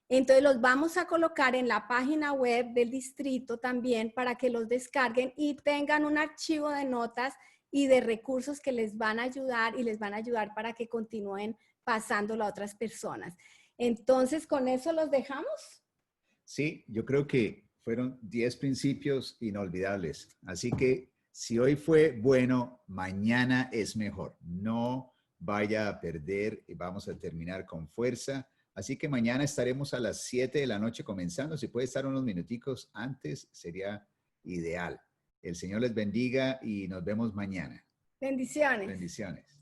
Entonces los vamos a colocar en la página web del distrito también para que los descarguen y tengan un archivo de notas y de recursos que les van a ayudar y les van a ayudar para que continúen pasándolo a otras personas. Entonces, ¿con eso los dejamos? Sí, yo creo que fueron 10 principios inolvidables. Así que si hoy fue bueno, mañana es mejor. No vaya a perder y vamos a terminar con fuerza. Así que mañana estaremos a las 7 de la noche comenzando. Si puede estar unos minuticos antes, sería ideal. El Señor les bendiga y nos vemos mañana. Bendiciones. Bendiciones.